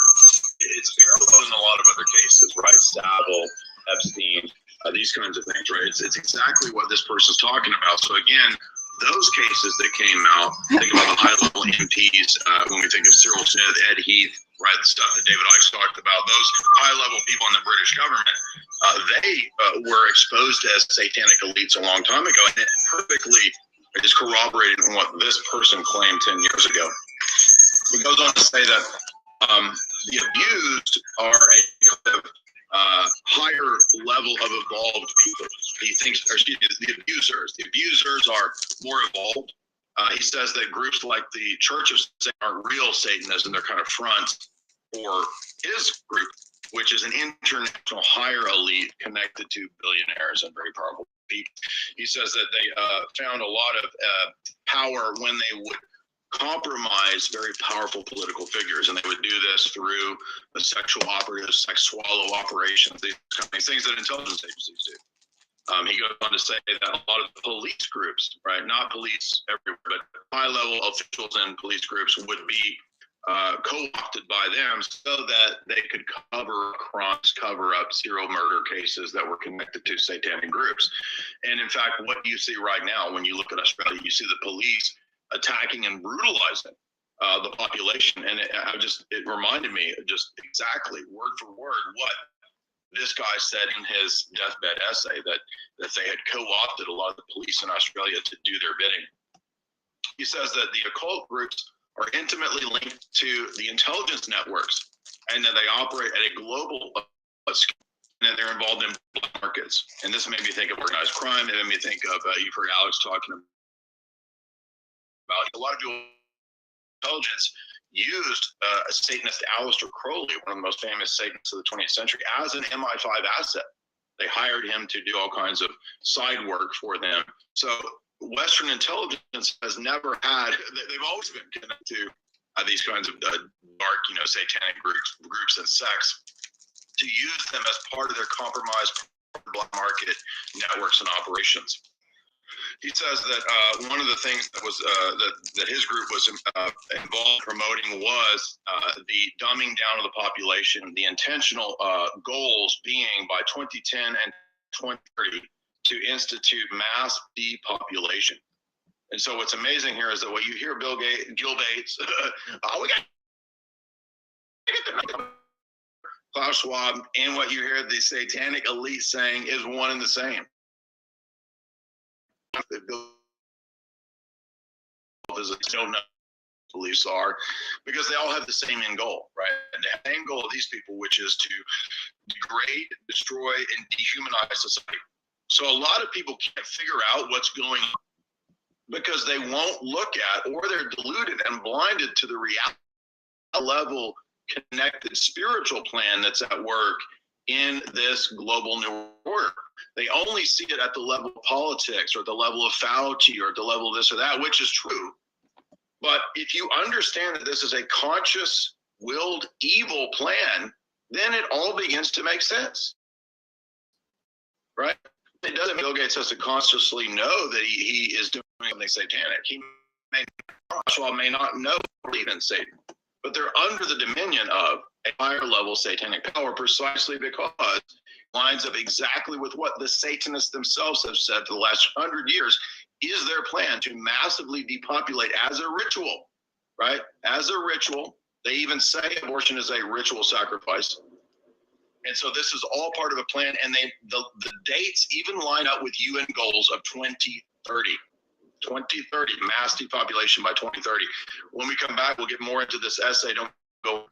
it's parallel in a lot of other cases, right? Savile, Epstein, these kinds of things, right? It's exactly what this person's talking about. So again, those cases that came out, think about the high-level MPs, when we think of Cyril Smith, Ed Heath, right, the stuff that David Icke talked about, those high-level people in the British government, they were exposed as satanic elites a long time ago, and it perfectly is corroborated in what this person claimed 10 years ago. He goes on to say that the abused are a kind of higher level of evolved people. He thinks, or excuse me, the abusers are more evolved. He says that groups like the Church of Satan are real Satanists, and they're kind of front for his group, which is an international higher elite connected to billionaires and very powerful people. He says that they found a lot of power when they would compromise very powerful political figures, and they would do this through the sexual operatives, sex swallow operations, these kind of things that intelligence agencies do. He goes on to say that a lot of the police groups, right, not police everywhere, but high-level officials and police groups would be co-opted by them so that they could cover crimes, cover up serial murder cases that were connected to satanic groups. And in fact, what you see right now when you look at Australia, you see the police attacking and brutalizing the population. And it reminded me just exactly word for word what this guy said in his deathbed essay, that they had co-opted a lot of the police in Australia to do their bidding. He says that the occult groups are intimately linked to the intelligence networks, and that they operate at a global scale, and that they're involved in black markets. And this made me think of organized crime. It made me think of, you've heard Alex talking about a lot of people intelligence used Satanist Aleister Crowley, one of the most famous Satanists of the 20th century, as an MI5 asset. They hired him to do all kinds of side work for them. So Western intelligence has never had, they've always been connected to these kinds of dark, satanic groups and sects, to use them as part of their compromised black market networks and operations. He says that one of the things that was that his group was involved promoting was the dumbing down of the population, the intentional goals being by 2010 and 2030 to institute mass depopulation. And so what's amazing here is that what you hear Gil Bates, we got Klaus Schwab, and what you hear the satanic elite saying is one and the same. Beliefs are, because they all have the same end goal, right? And the end goal of these people, which is to degrade, destroy, and dehumanize society. So a lot of people can't figure out what's going on because they won't look at, or they're deluded and blinded to the reality level connected spiritual plan that's at work in this global new order. They only see it at the level of politics, or at the level of Fauci, or at the level of this or that, which is true. But if you understand that this is a conscious, willed, evil plan, then it all begins to make sense, right? It doesn't mean Bill Gates has to consciously know that he is doing something satanic. He may not know or believe in Satan, but they're under the dominion of a higher level satanic power, precisely because it lines up exactly with what the Satanists themselves have said for the last 100 years is their plan to massively depopulate as a ritual, right? As a ritual. They even say abortion is a ritual sacrifice. And so this is all part of a plan, and the dates even line up with UN goals of 2030. 2030, mass depopulation by 2030. When we come back, we'll get more into this essay. Don't go.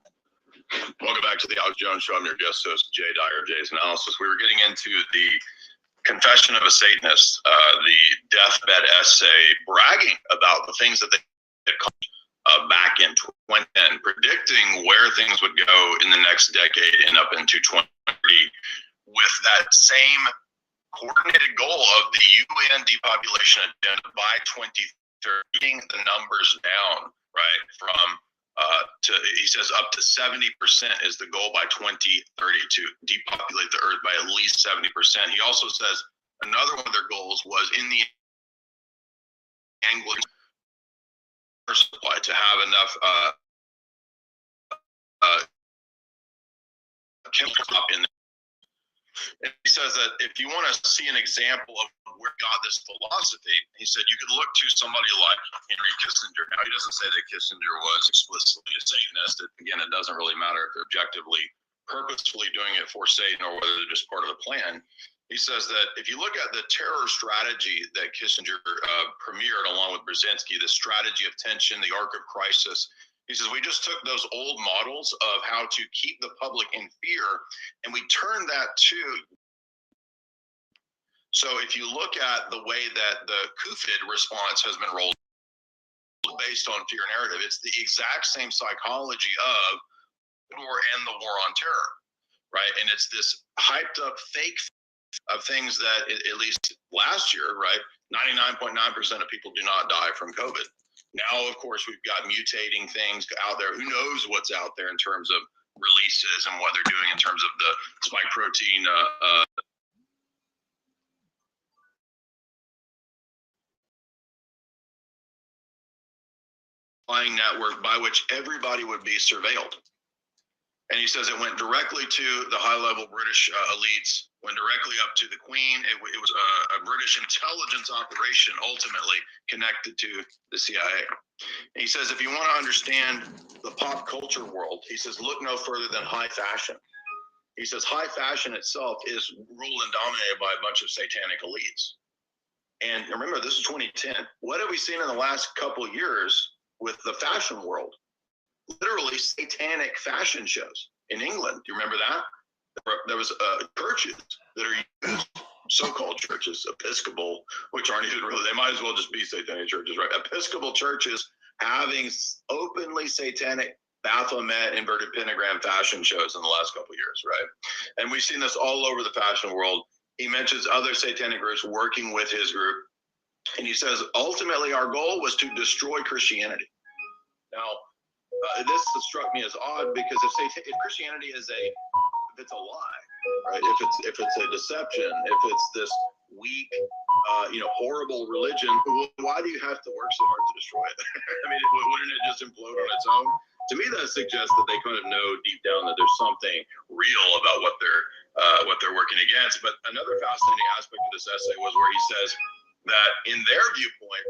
Welcome back to the Alex Jones Show. I'm your guest host, Jay Dyer, Jay's Analysis. We were getting into the Confession of a Satanist, the deathbed essay, bragging about the things that they had called back in 2010, predicting where things would go in the next decade and up into 2030, with that same coordinated goal of the UN depopulation agenda by 2030, getting the numbers down, right, from he says up to 70% is the goal by 2030 to depopulate the earth by at least 70%. He also says Another one of their goals was in the Anglican supply to have enough chemical in there. And he says that if you want to see an example of where he got this philosophy, he said you could look to somebody like Henry Kissinger. Now, he doesn't say that Kissinger was explicitly a Satanist. Again, it doesn't really matter if they're objectively, purposefully doing it for Satan or whether they're just part of the plan. He says that if you look at the terror strategy that Kissinger premiered along with Brzezinski, the strategy of tension, the arc of crisis, he says, we just took those old models of how to keep the public in fear and we turned that to. So if you look at the way that the CUFID response has been rolled based on fear narrative, it's the exact same psychology of war and the war on terror, right? And it's this hyped up fake of things that at least last year, right, 99.9% of people do not die from COVID. Now, of course, we've got mutating things out there. Who knows what's out there in terms of releases and what they're doing in terms of the spike protein network by which everybody would be surveilled. And he says it went directly to the high-level British elites, went directly up to the Queen. It was a British intelligence operation, ultimately connected to the CIA. And he says if you want to understand the pop culture world, he says look no further than high fashion. He says high fashion itself is ruled and dominated by a bunch of satanic elites. And remember, this is 2010. What have we seen in the last couple of years with the fashion world? Literally satanic fashion shows in England. Do you remember that? There was churches that are used, so-called churches, Episcopal, which aren't even really, they might as well just be satanic churches, right? Episcopal churches having openly satanic Baphomet inverted pentagram fashion shows in the last couple of years, right? And we've seen this all over the fashion world. He mentions other satanic groups working with his group. And he says, ultimately, our goal was to destroy Christianity. Now, this struck me as odd because if Christianity is if it's a lie, right? If it's a deception, if it's this weak, horrible religion, why do you have to work so hard to destroy it? I mean, wouldn't it just implode on its own? To me, that suggests that they kind of know deep down that there's something real about what they're working against. But another fascinating aspect of this essay was where he says that in their viewpoint,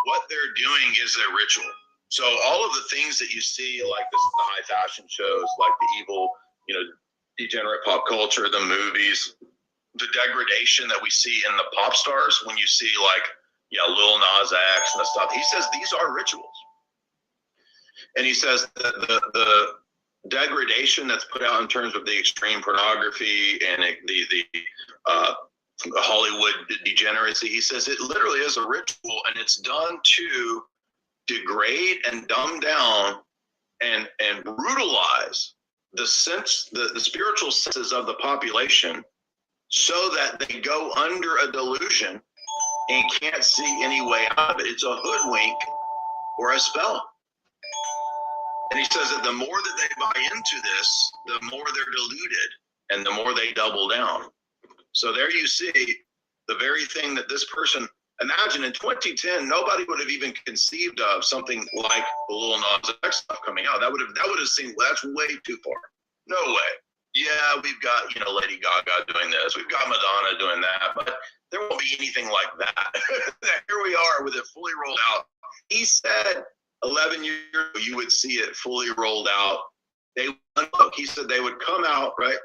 what they're doing is a ritual. So all of the things that you see, like the high fashion shows, like the evil, degenerate pop culture, the movies, the degradation that we see in the pop stars when you see Lil Nas X and stuff. He says these are rituals. And he says that the degradation that's put out in terms of the extreme pornography and the Hollywood degeneracy, he says it literally is a ritual, and it's done to degrade and dumb down and brutalize the spiritual senses of the population so that they go under a delusion and can't see any way out of it. It's a hoodwink or a spell. And he says that the more that they buy into this, the more they're deluded and the more they double down. So there you see the very thing that this person, imagine in 2010, nobody would have even conceived of something like the Lil Nas X stuff coming out. That would have seemed, that's way too far. No way. Yeah, we've got, Lady Gaga doing this. We've got Madonna doing that, but there won't be anything like that. Here we are with it fully rolled out. He said 11 years ago, you would see it fully rolled out. He said they would come out, right?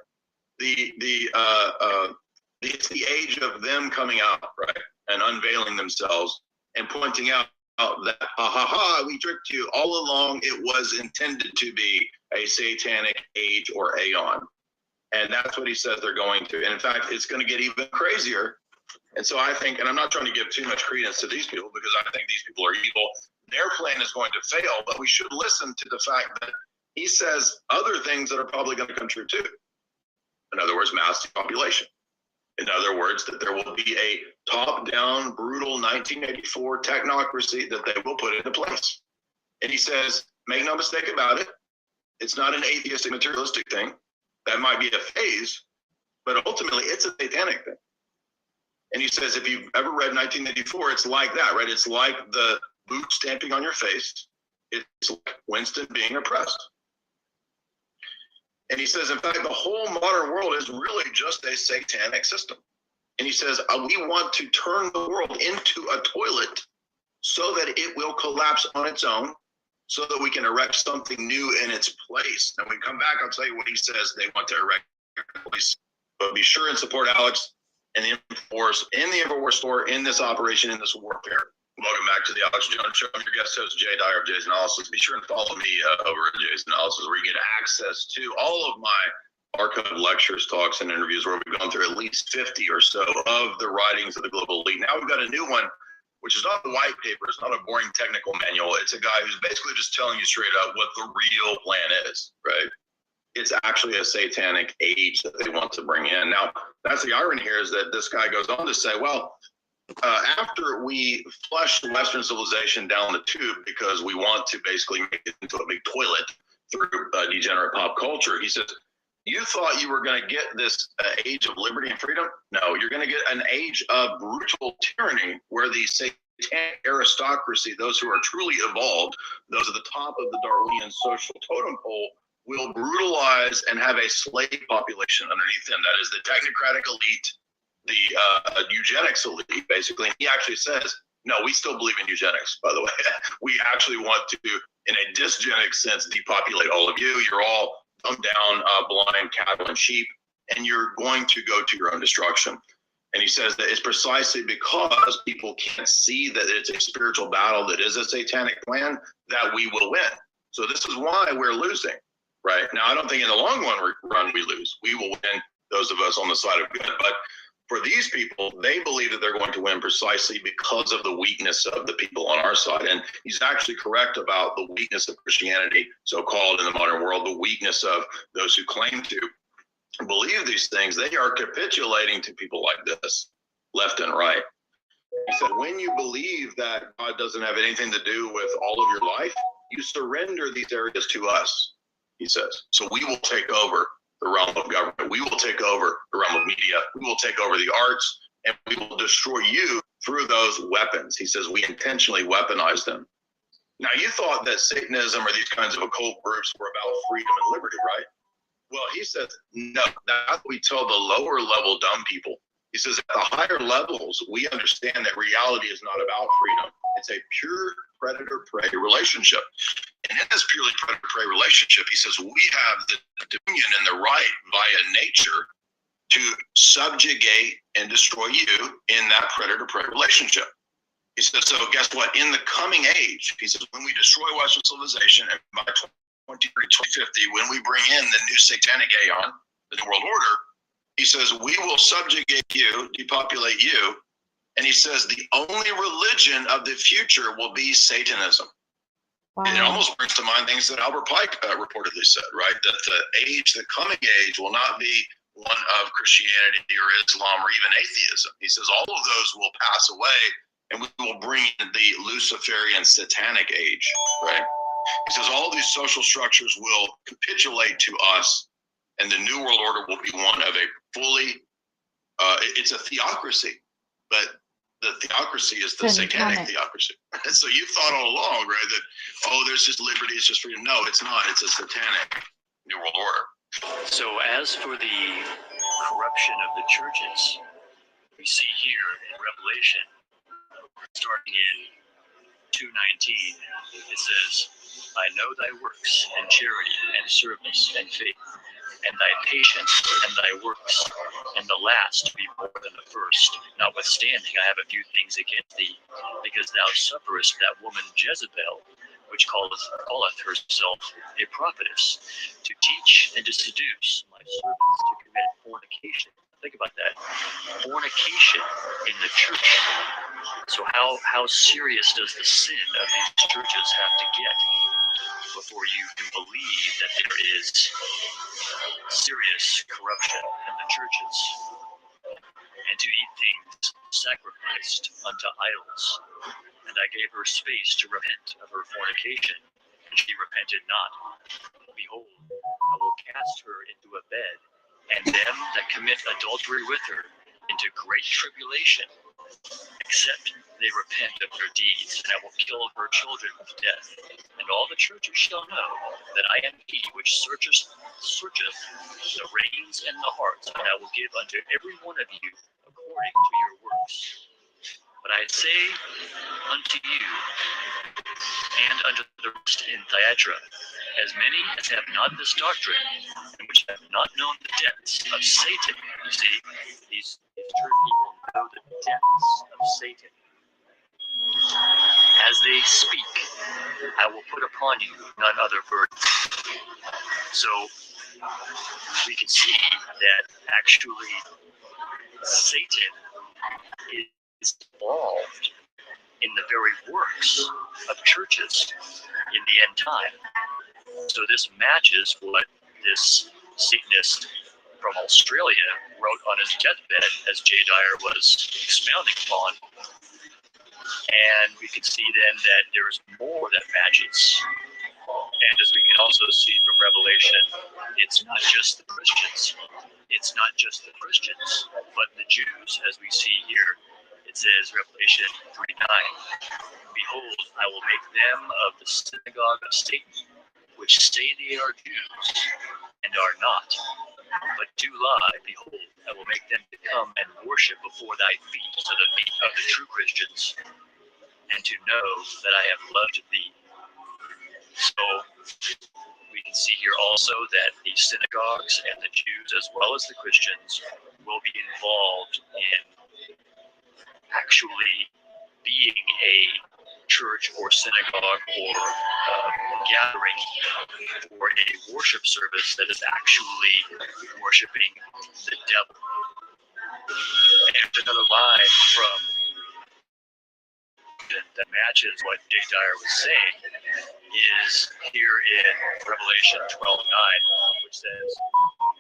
It's the age of them coming out, right? And unveiling themselves and pointing out that, we tricked you. All along, it was intended to be a satanic age or aeon. And that's what he says they're going to. And in fact, it's going to get even crazier. And so I think, and I'm not trying to give too much credence to these people because I think these people are evil. Their plan is going to fail, but we should listen to the fact that he says other things that are probably going to come true too. In other words, mass population. In other words, that there will be a top-down, brutal 1984 technocracy that they will put into place. And he says, make no mistake about it, it's not an atheistic, materialistic thing. That might be a phase, but ultimately it's a satanic thing. And he says, if you've ever read 1984, it's like that, right? It's like the boot stamping on your face. It's like Winston being oppressed. And he says, in fact, the whole modern world is really just a satanic system. And he says, we want to turn the world into a toilet so that it will collapse on its own, so that we can erect something new in its place. And when we come back, I'll tell you what he says they want to erect in place. But be sure and support Alex and the InfoWars store, in this operation, in this warfare. Welcome back to the Alex Jones Show. I'm your guest host, Jay Dyer of Jay's Analysis. Be sure and follow me over at Jay's Analysis, where you get access to all of my archived lectures, talks, and interviews, where we've gone through at least 50 or so of the writings of the global elite. Now we've got a new one, which is not a white paper. It's not a boring technical manual. It's a guy who's basically just telling you straight up what the real plan is, right? It's actually a satanic age that they want to bring in. Now, that's the irony here, is that this guy goes on to say, well, after we flush Western civilization down the tube because we want to basically make it into a big toilet through degenerate pop culture, he says, you thought you were going to get this age of liberty and freedom? No, you're going to get an age of brutal tyranny, where the satanic aristocracy, those who are truly evolved, those at the top of the Darwinian social totem pole, will brutalize and have a slave population underneath them. That is the technocratic elite, the eugenics elite, basically. And he actually says, no, we still believe in eugenics, by the way. We actually want to, in a dysgenic sense, depopulate all of you. You're all dumbed down, blind cattle and sheep, and you're going to go to your own destruction. And he says that it's precisely because people can't see that it's a spiritual battle, that is a satanic plan, that we will win. So this is why we're losing, right? Now, I don't think in the long run we lose. We will win, those of us on the side of good. But for these people, they believe that they're going to win precisely because of the weakness of the people on our side. And he's actually correct about the weakness of Christianity, so-called, in the modern world, the weakness of those who claim to believe these things. They are capitulating to people like this, left and right. He said, when you believe that God doesn't have anything to do with all of your life, you surrender these areas to us, he says. So we will take over the realm of government. We will take over the realm of media. We will take over the arts, and we will destroy you through those weapons. He says we intentionally weaponize them. Now, you thought that Satanism or these kinds of occult groups were about freedom and liberty, right? Well, he says, no, that's what we tell the lower level dumb people. He says, at the higher levels, we understand that reality is not about freedom. It's a pure predator-prey relationship. And in this purely predator-prey relationship, he says, we have the dominion and the right via nature to subjugate and destroy you in that predator-prey relationship. He says, so guess what? In the coming age, he says, when we destroy Western civilization, and by 2050, when we bring in the new satanic aeon, the New World Order, he says, we will subjugate you, depopulate you. And he says, the only religion of the future will be Satanism. Wow. It almost brings to mind things that Albert Pike reportedly said, right? That the coming age will not be one of Christianity or Islam or even atheism. He says all of those will pass away, and we will bring in the Luciferian satanic age, right? He says all these social structures will capitulate to us, and the New World Order will be one of a fully, it's a theocracy, but the theocracy is the satanic theocracy. So you thought all along, right, that, oh, there's just liberty, it's just freedom. No, it's not. It's a satanic New World Order. So as for the corruption of the churches, we see here in Revelation, starting in 2:19, it says, I know thy works and charity and service and faith, and thy patience and thy works, and the last be more than the first. Notwithstanding, I have a few things against thee, because thou sufferest that woman Jezebel, which calleth herself a prophetess, to teach and to seduce my servants to commit fornication. Think about that. Fornication in the church. So how serious does the sin of these churches have to get before you can believe that there is serious corruption in the churches? And to eat things sacrificed unto idols. And I gave her space to repent of her fornication, and she repented not. Behold, I will cast her into a bed, and them that commit adultery with her into great tribulation, except they repent of their deeds, and I will kill her children with death. And all the churches shall know that I am he which searcheth the reins and the hearts, and I will give unto every one of you according to your works. But I say unto you, and unto the rest in Thyatira, as many as have not this doctrine, and which have not known the depths of Satan. You see, these church people know the depths of Satan. As they speak, I will put upon you none other burden. So we can see that actually Satan is involved in the very works of churches in the end time. So this matches what this Satanist from Australia wrote on his deathbed, as Jay Dyer was expounding upon. And we can see then that there's more that matches. And as we can also see from Revelation, it's not just the Christians. It's not just the Christians, but the Jews, as we see here. It says, Revelation 3:9, behold, I will make them of the synagogue of Satan, which say they are Jews, and are not, but do lie. Behold, I will make them to come and worship before thy feet, so the feet of the true Christians, and to know that I have loved thee. So we can see here also that the synagogues and the Jews, as well as the Christians, will be involved in actually being a church or synagogue or gathering for a worship service that is actually worshiping the devil. And another line from that matches what Jay Dyer was saying is here in Revelation 12:9, which says,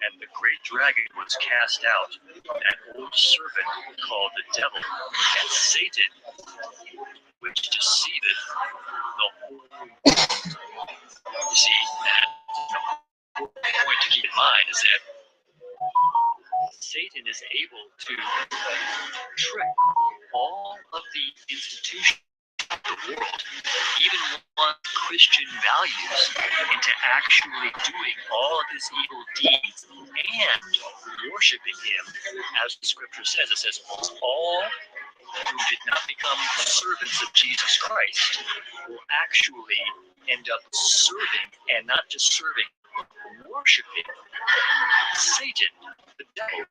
and the great dragon was cast out, that old serpent called the devil and Satan, which deceiveth the whole world. You see, and the point to keep in mind is that Satan is able to trick all of the institutions of the world, even one Christian values, into actually doing all of his evil deeds and worshiping him, as the scripture says. It says, all who did not become servants of Jesus Christ will actually end up serving, and not just serving, worshiping Satan, the devil.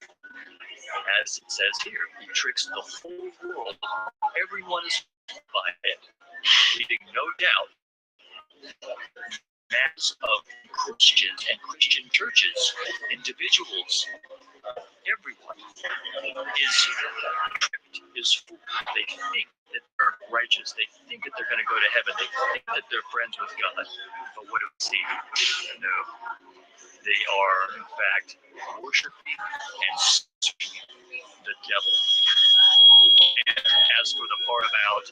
As it says here, he tricks the whole world. Everyone is by it, leaving no doubt mass of Christians and Christian churches, individuals, everyone is tricked, is fooled. They think that they're righteous. They think that they're going to go to heaven. They think that they're friends with God. But what do we see? No. They are, in fact, worshiping and serving the devil. And as for the part about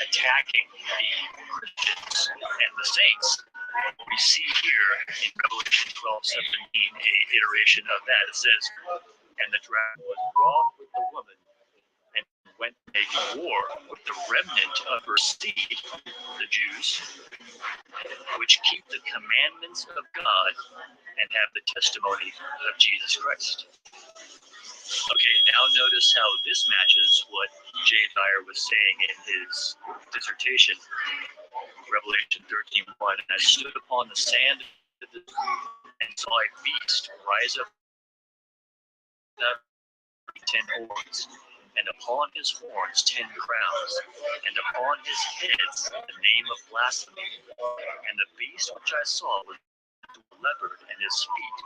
attacking the Christians and the saints, we see here in Revelation 12:17 a iteration of that. It says, and the dragon was wroth with the woman, and went making war with the remnant of her seed, the Jews, which keep the commandments of God and have the testimony of Jesus Christ. Okay, now notice how this matches what Jay Dyer was saying in his dissertation, Revelation 13:1. And I stood upon the sand and saw a beast rise up 10 horns, and upon his horns 10 crowns, and upon his heads the name of blasphemy. And the beast which I saw was a leopard, and his feet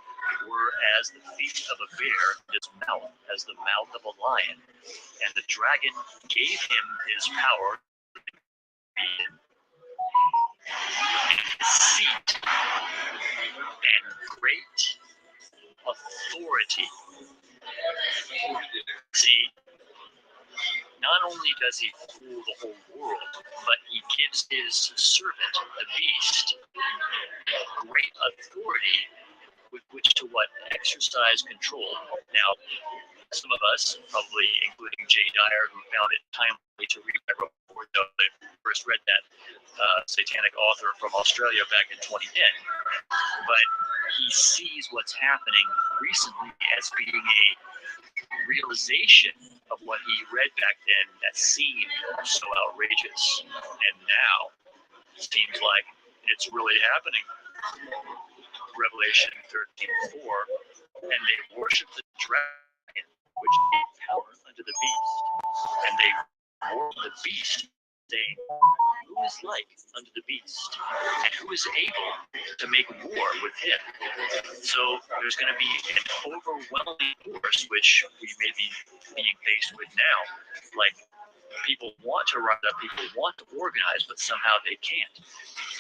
were as the feet of a bear, his mouth as the mouth of a lion. And the dragon gave him his power and his seat and great authority. See, not only does he rule the whole world, but he gives his servant, the beast, great authority with which to to what? Exercise control. Now, some of us, probably including Jay Dyer, who found it timely to read my report, though I first read that satanic author from Australia back in 2010, but he sees what's happening recently as being a realization of what he read back then that seemed so outrageous, and now it seems like it's really happening. Revelation 13:4, and they worship the dragon, which gave power unto the beast, and they worship the beast, saying, who is like unto the beast, and who is able to make war with him? So there's going to be an overwhelming force, which we may be being faced with now. Like, people want to rise up, people want to organize, but somehow they can't.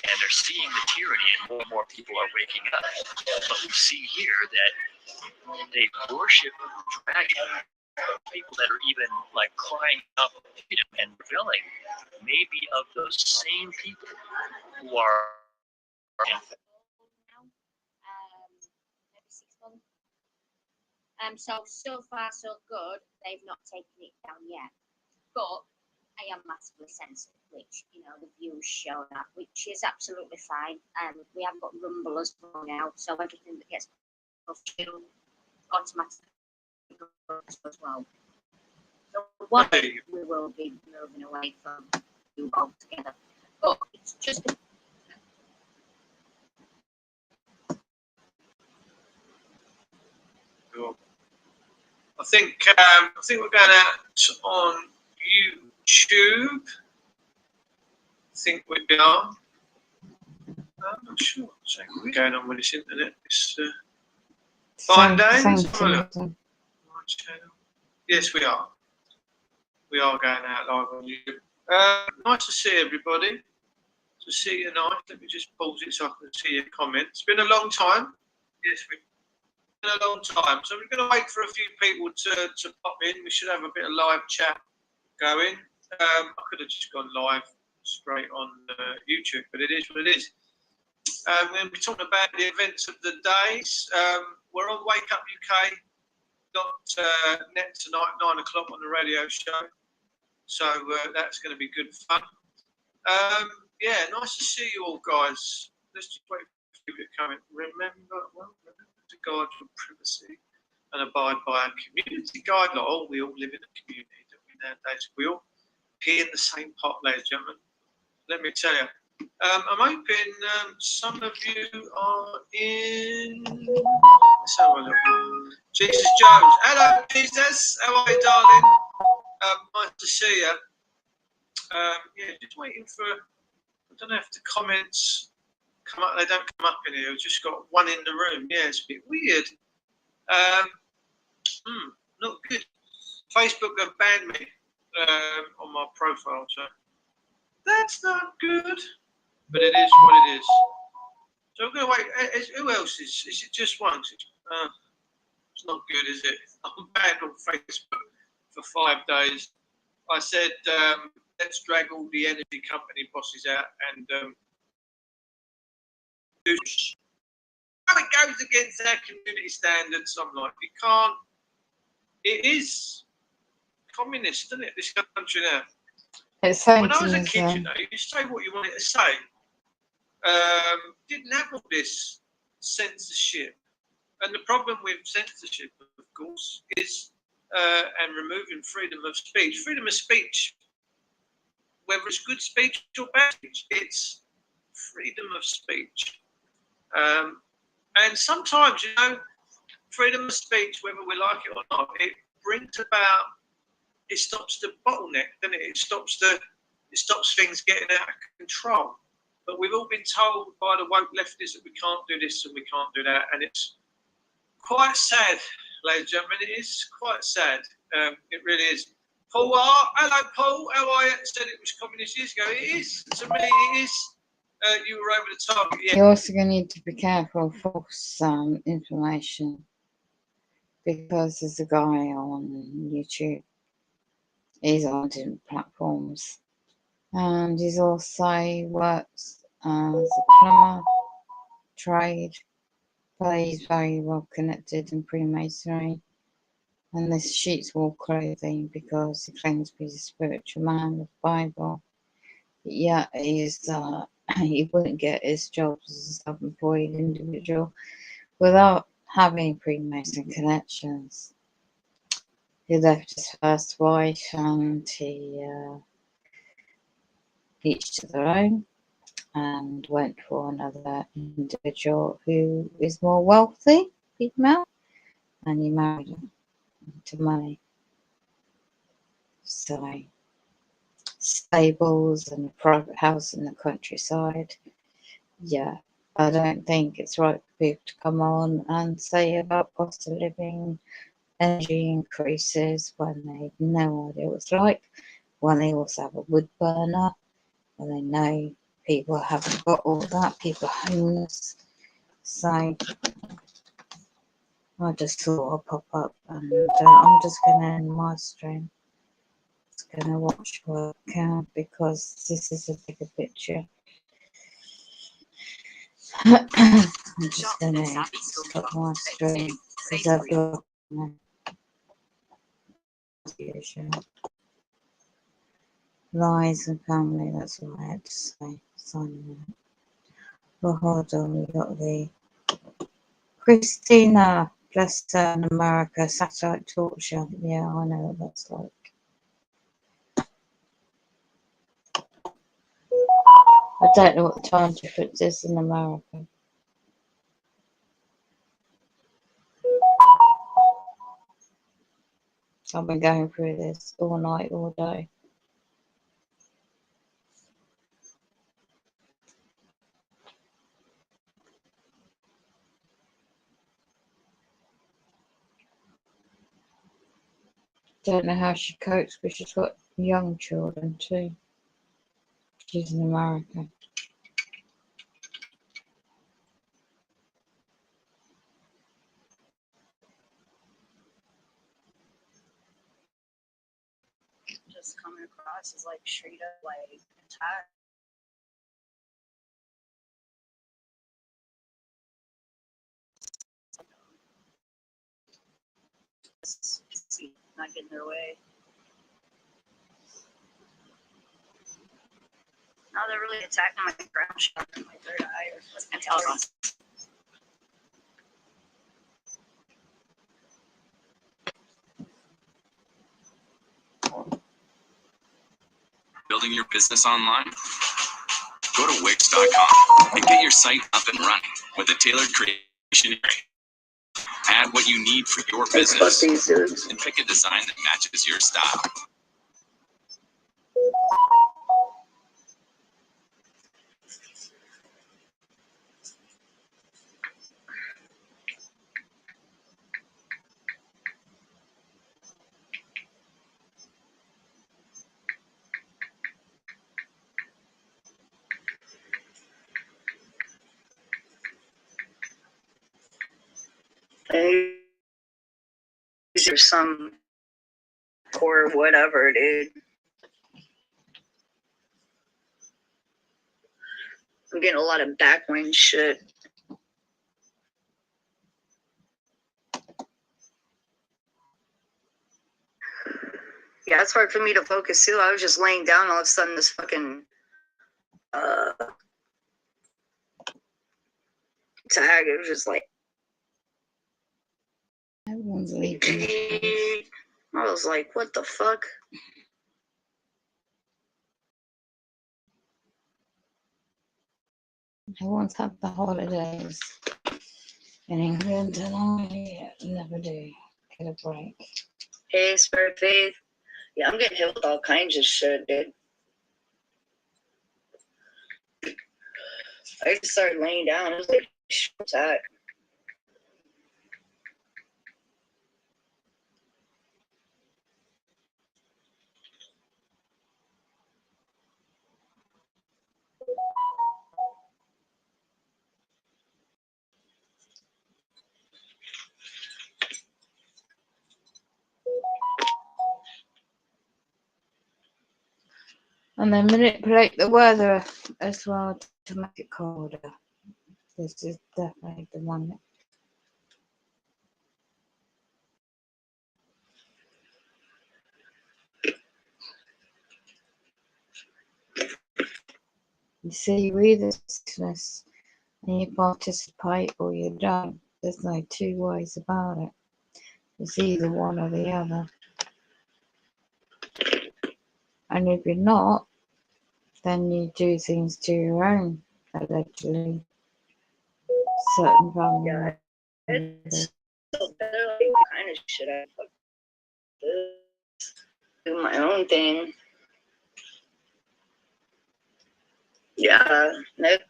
And they're seeing the tyranny, and more people are waking up. But we see here that they worship dragon. People that are even like crying out for freedom and rebelling may be of those same people who are now, maybe 6 months. So far so good. They've not taken it down yet, but I am massively sensitive, which the views show that, which is absolutely fine. We have got Rumble as well now, so everything that gets pushed to automatically goes as well. So one day we will be moving away from you altogether, but it's just. Cool. I think we're going out on YouTube. I think we are. I'm not sure what's going on with this internet. It's fine days. My channel. Yes, we are. We are going out live on YouTube. Nice to see everybody. To see you nice. Let me just pause it so I can see your comments. It's been a long time. Yes, a long time, so we're going to wait for a few people to pop in. We should have a bit of live chat going. I could have just gone live straight on YouTube, but it is what it is. We're going to be talking about the events of the days. We're on Wake Up UK. Got net tonight, 9 o'clock on the radio show. So that's going to be good fun. Yeah, nice to see you all, guys. Let's just wait for people to come in. Remember to guard your privacy and abide by our community guideline. Oh, we all live in a community, don't we, nowadays? We all pee in the same pot, ladies and gentlemen. Let me tell you. I'm hoping some of you are in. Let's have a look. Jesus Jones. Hello, Jesus. How are you, darling? Nice to see you. Yeah, just waiting for. I don't know if the comments come up. They don't come up in here. We've just got one in the room. Yeah, it's a bit weird. Not good. Facebook have banned me on my profile, so that's not good. But it is what it is. So we're going to wait. Who else is it? Just one? It's not good, is it? I'm banned on Facebook for 5 days. I said, let's drag all the energy company bosses out and do how it goes against our community standards. I'm like, you can't. It is communist, isn't it? This country now. It's when I was a kid, you say what you wanted to say. Didn't have all this censorship. And the problem with censorship, of course, is and removing freedom of speech. Freedom of speech, whether it's good speech or bad speech, it's freedom of speech. And sometimes, freedom of speech, whether we like it or not, it brings about, it stops the bottleneck, doesn't it? It stops things getting out of control. But we've all been told by the woke leftists that we can't do this and we can't do that, and it's quite sad, ladies and gentlemen. It is quite sad. It really is. Paul, hello, Paul. How are you? Said it was communist years ago. It is. To me, it is. You were over the target. Yeah. You're also going to need to be careful of false information, because there's a guy on YouTube. He's on different platforms, and he's also works as a plumber trade, But he's very well connected in Freemasonry. And this sheep's wool clothing because he claims to be a spiritual man of the Bible. Yeah, he wouldn't get his job as a self-employed individual without having Freemason connections. He left his first wife and he each to their own and went for another individual who is more wealthy, female, and he married her to money. So, stables and a private house in the countryside. Yeah, I don't think it's right for people to come on and say about cost of living, energy increases when they have no idea what it's like, when they also have a wood burner, when they know people haven't got all that, people are homeless. So I just thought I'll pop up and I'm just going to end my stream. Just going to watch what I can because this is a bigger picture. I'm just going to stop my stream because I've got lies and family, that's all I had to say. Signing out. Well, hold on, we got the Christina, bless her in America, satellite torture. Yeah, I know what that's like. I don't know what the time difference is in America. I've been going through this all night, all day. Don't know how she copes, but she's got young children too. She's in America. Just coming across as like straight up like attack. Not getting their way. Now they're really attacking my ground shot and my third eye. Or what's gonna tell us? Building your business online? Go to Wix.com and get your site up and running with a tailored creation area. Add what you need for your business and pick a design that matches your style. Or some or whatever, dude. I'm getting a lot of backwind shit. Yeah, it's hard for me to focus too. I was just laying down, all of a sudden this fucking tag, it was just like Everyone's leaving. I was like, what the fuck? Everyone's had the holidays in England and I never do get a break. Hey, Spirit Faith. Yeah, I'm getting hit with all kinds of shit, dude. I just started laying down. It was like a short attack. And they manipulate the weather as well to make it colder. This is definitely the one see, you're either sickness and you participate or you don't. There's no two ways about it. It's either one or the other. And if you're not, then you do things to your own, allegedly. Certain family It's so better, like, kind of shit. I fuck this. Do my own thing. Yeah, Nick.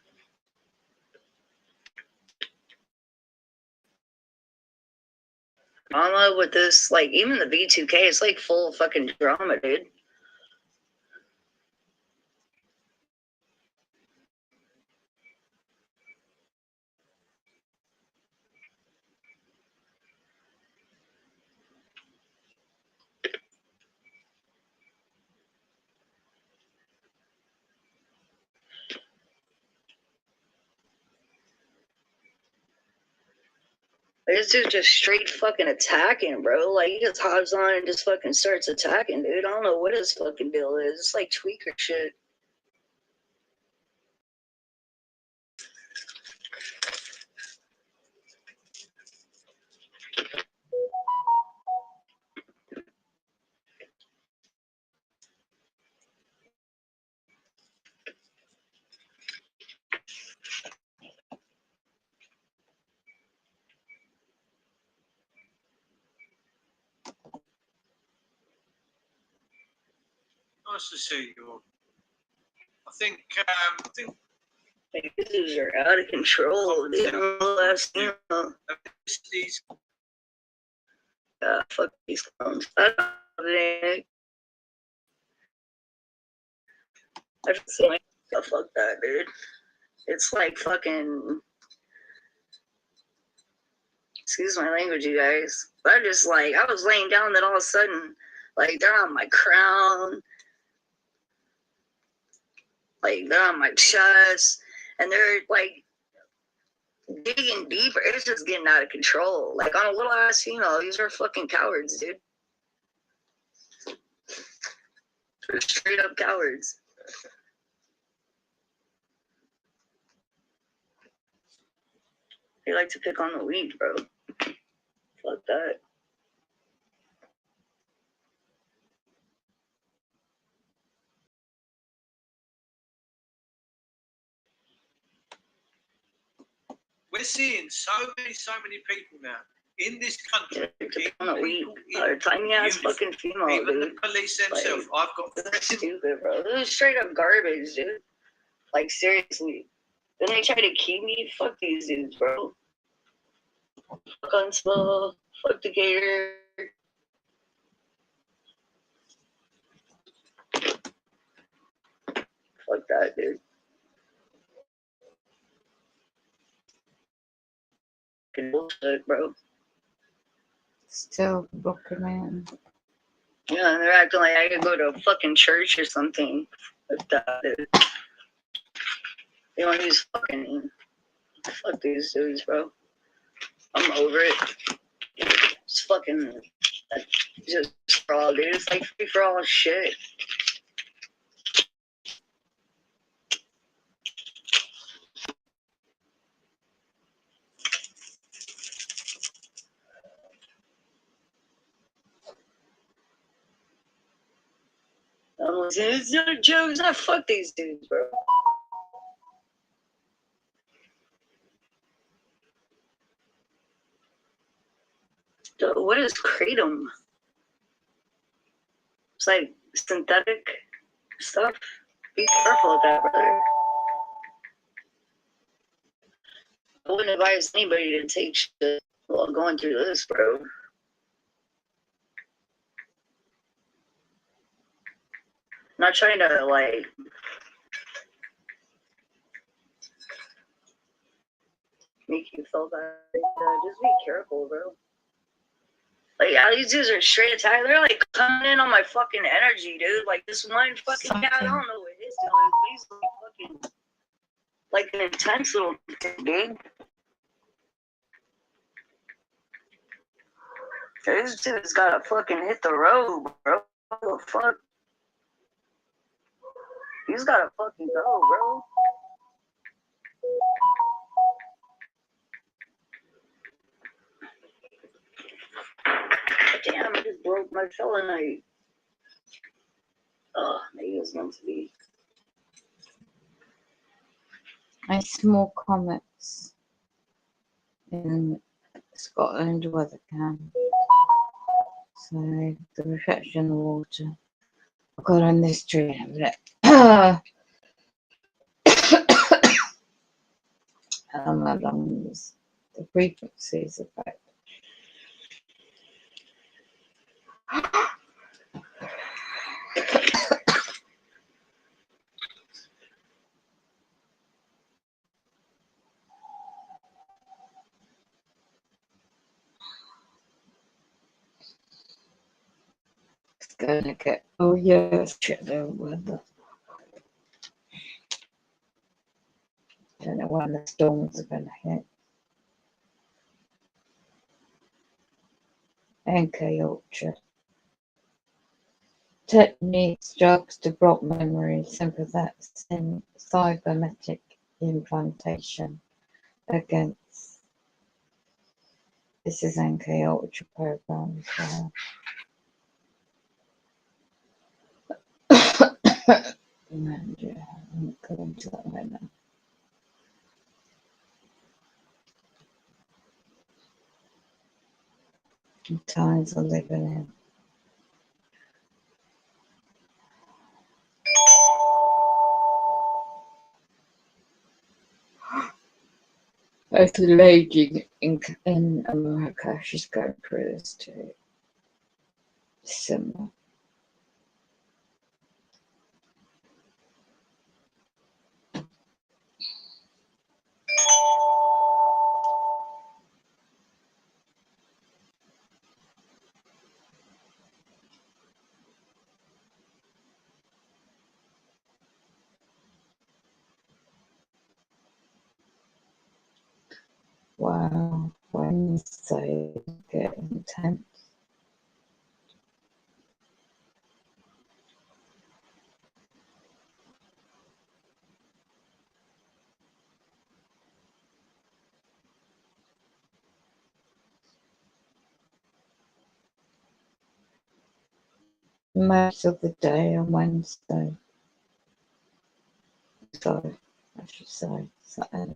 Drama with this, like, even the V2K, it's like full of fucking drama, dude. This dude just straight fucking attacking, bro. Like, he just hops on and just fucking starts attacking, dude. I don't know what his fucking deal is. It's like tweaker shit. Nice to see you all. I think Like, these are out of control, dude. Last, you know, these fuck these clones. I feel like, fuck that, dude. It's like fucking. Excuse my language, you guys. But I just, like, I was laying down, then all of a sudden, like, they're on my crown, like, they're on my chest, and they're, like, digging deeper. It's just getting out of control. Like, on a little ass female, these are fucking cowards, dude. They're straight up cowards. They like to pick on the weak, bro. Fuck that. we're seeing so many people now in this country. They pick on the weak. Tiny ass fucking female, Even dude. the police themselves. I've got This is stupid, bro. This is straight up garbage, dude. Like, seriously. Then they try to keep me? Fuck these dudes, bro. Fuck Unspool. Fuck the Gator. Fuck that, dude. Fucking bullshit, bro. Still blocking man. Yeah, and they're acting like I could go to a fucking church or something. Like that, dude. They want to use fucking. Fuck these dudes, bro. I'm over it. It's fucking. Just for all, dude. It's like free for all shit. It's not a joke. It's not fuck these dudes, bro. So what is kratom? It's like synthetic stuff. Be careful with that, brother. I wouldn't advise anybody to take shit while going through this, bro. I'm not trying to, like, make you feel bad. Just be careful, bro. Like, yeah, these dudes are straight attack. They're, like, coming in on my fucking energy, dude. Like, this one fucking cat, I don't know what his deal is, but he's, like, fucking, like, an intense little dude. This dude's gotta fucking hit the road, bro. What the fuck? He's gotta fucking go, bro. Damn, I just broke my selenite. Ugh, maybe it was meant to be. A small comets in Scotland weather can. So the reflection of water. I've got on this tree in a minute. My lungs, the frequencies effect. It's gonna get, oh yes, check the weather. Don't know when the storms are gonna hit. NK Ultra. Techniques, drugs to block memory, sympathetic cybernetic implantation against. This is NK Ultra program as well. And yeah, I'm going to that right now. The times I'm living in. There's a lady in America, she's going through this too. Similar. Wow, Wednesday get intense. Most of the day on Wednesday. So, I should say, Saturday.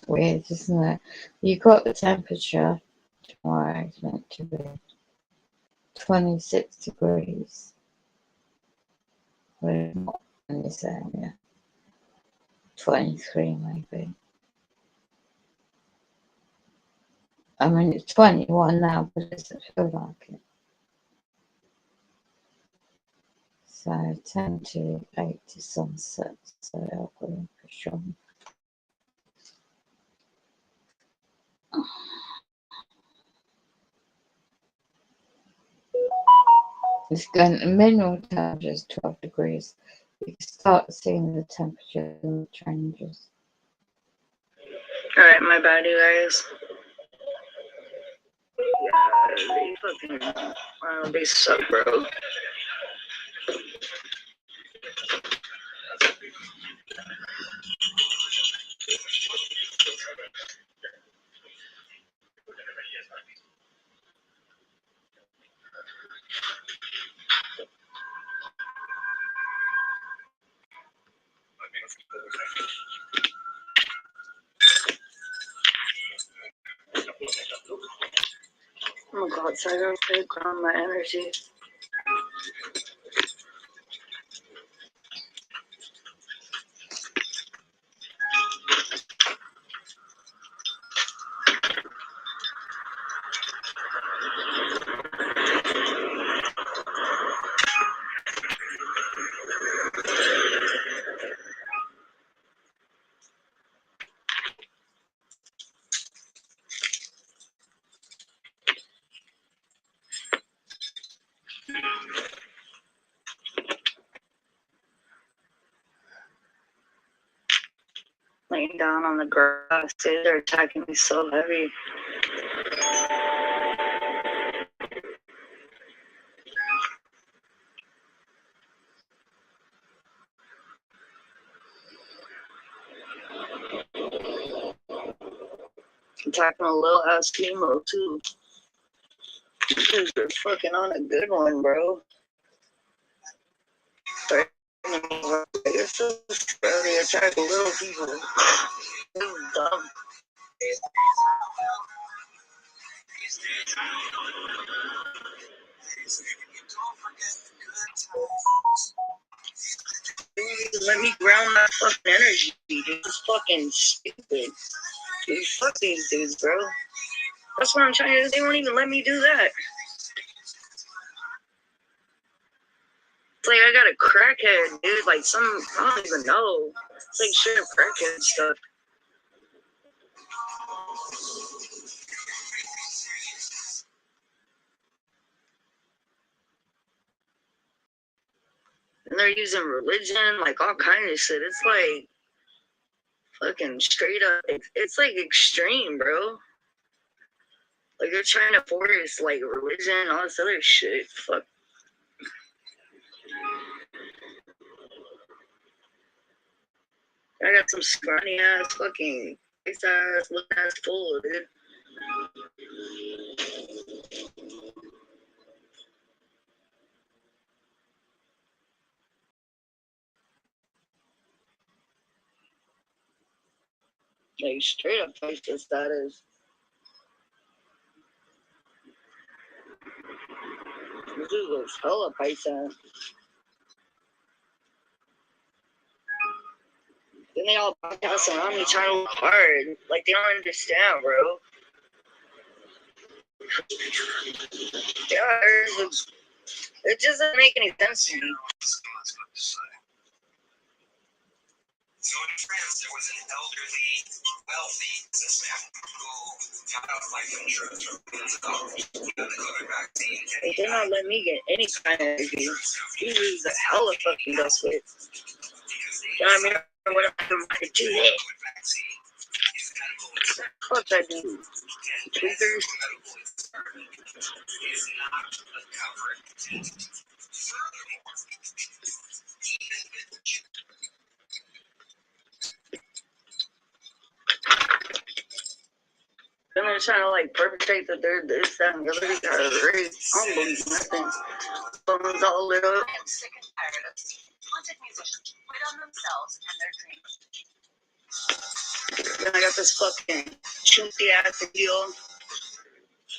Weird, isn't it? You got the temperature tomorrow, it's meant to be 26 degrees. We're not in this area. 23 maybe. I mean, it's 21 now, but it doesn't feel like it. So 10 to 8 to sunset, so I'll go in for sure. It's going, the minimal temperature is 12 degrees. You can start seeing the temperature changes. Alright, my bad, you guys. Yeah, they fucking, they suck, bro. I'm gonna go outside real quick, ground my energy. laying down on the grass. They're attacking me so heavy. Attacking a little ass chemo too. These dudes are fucking on a good one, bro. You're so scared they attack little people. This is dumb. Let me ground my fucking energy. This is fucking stupid. Dude, fuck these dudes, bro. That's what I'm trying to do. They won't even let me do that. It's like I got a crackhead, dude. Like some, I don't even know. It's like shit crackhead stuff. And they're using religion, like all kind of shit. It's like fucking straight up. It's like extreme, bro. Like they're trying to force like religion, all this other shit. Fuck. I got some scrawny ass fucking face ass looking ass fool, dude. Like straight up face status. This dude looks hella paisa. Then they all pass around me trying to look hard. Like they don't understand, bro. Yeah, it just doesn't make any sense to me. So in France, there was an elderly, wealthy businessman who got out life insurance for millions of dollars. The COVID vaccine. They did not let me get any kind of energy. He was a hella fucking dust with. You know what I mean? What am I doing to do that? Fuck I do. Tweakers. Is not a covered entity. Furthermore, even with then they're trying to like perpetrate that they're this, that, and the other. I don't believe nothing. Phones all lit up. I'm sick and tired of haunted musicians quit on themselves and their dreams. Then I got this fucking chunty ass deal.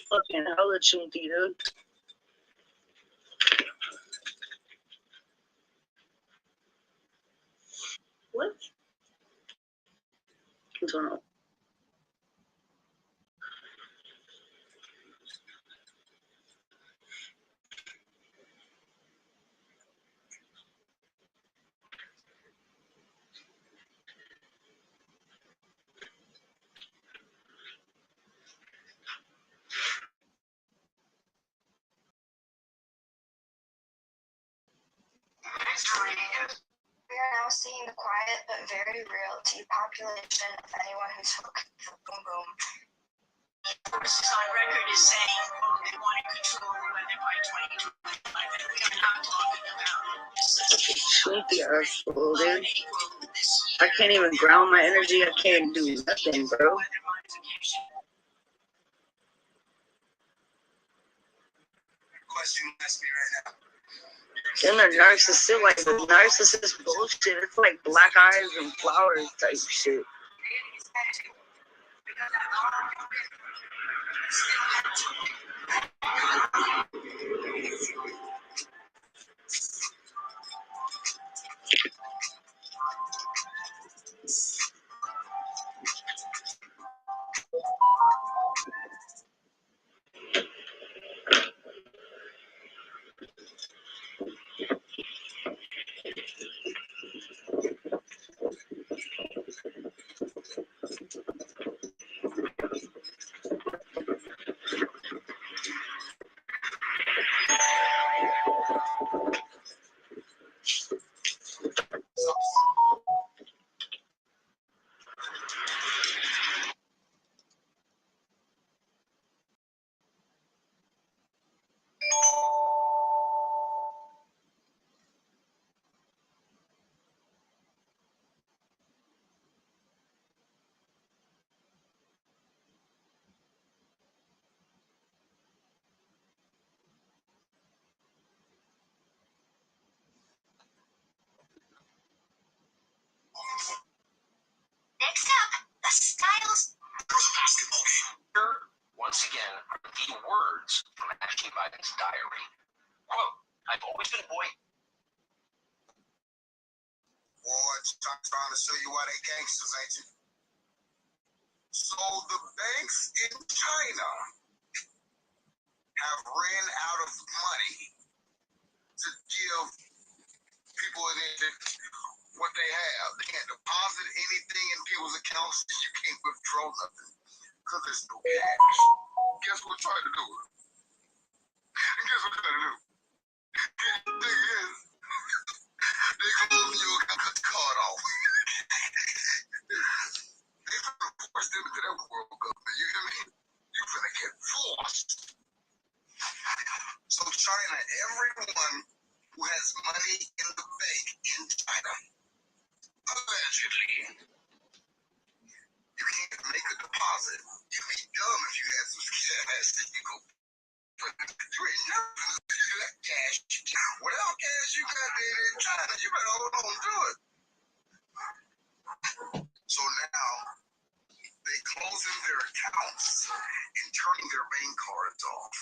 Fucking hella chunty, dude. What? What's going on? We are now seeing the quiet but very real depopulation of anyone who's hooked to boom boom. Sources on record is saying they want to control the weather by 2025, and we are not talking about Sleepy asshole, dude. I can't even ground my energy. I can't do nothing, bro. Then they're narcissistic, like the narcissist bullshit. It's like black eyes and flowers type shit. actually by this diary. Quote, I've always been a boy. Boy, I'm trying to show you why they gangsters, ain't you? So the banks in China have ran out of money to give people in it what they have. They can't deposit anything in people's accounts. You can't withdraw nothing because there's no cash. Guess what we're trying to do? Guess what we're trying to do? The thing is, they close your card off. They finna force them into that world government. You hear me? You finna get forced. So China, everyone who has money in the bank in China, allegedly, you can't make a deposit. You'd be dumb if you had some cash that you go put. You ain't never gonna do that cash. Whatever cash you got there in China, you better hold on to it. So now they closing their accounts and turning their bank cards off.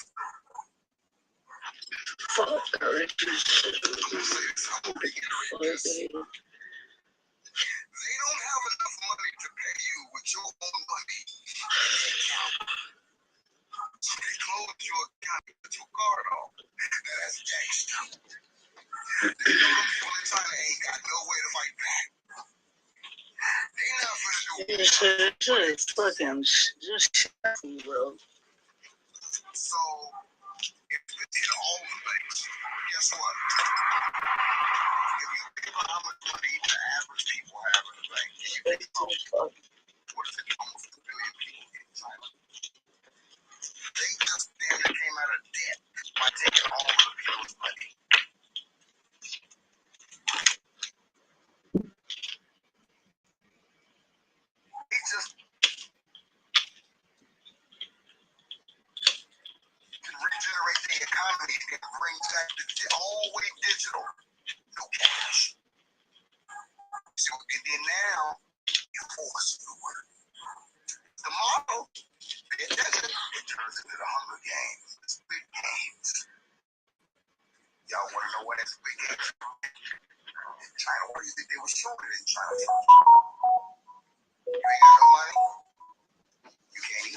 Fuck, I'm gonna say this. I'm gonna reiterate this. They don't have enough money to pay you with your own money. So they close your account and put your card off. Now that's gangsta. They know them people in China ain't got no way to fight back. They not finna do it. Just fucking just shocking, bro. So it's been in all the banks. Guess what? If you think about how much money the average people have in the bank, you think about what is it, almost 1 billion people in China. They just damn near came out of debt by taking all of the people's money. They just can regenerate the economy and bring back the all way digital. No cash. So and then now you force the word. The model, it doesn't. It turns into the Hunger Games. It's big games. Y'all want to know what it's big games? In China, what do you think they were showing in China? You ain't got no money. You can't eat.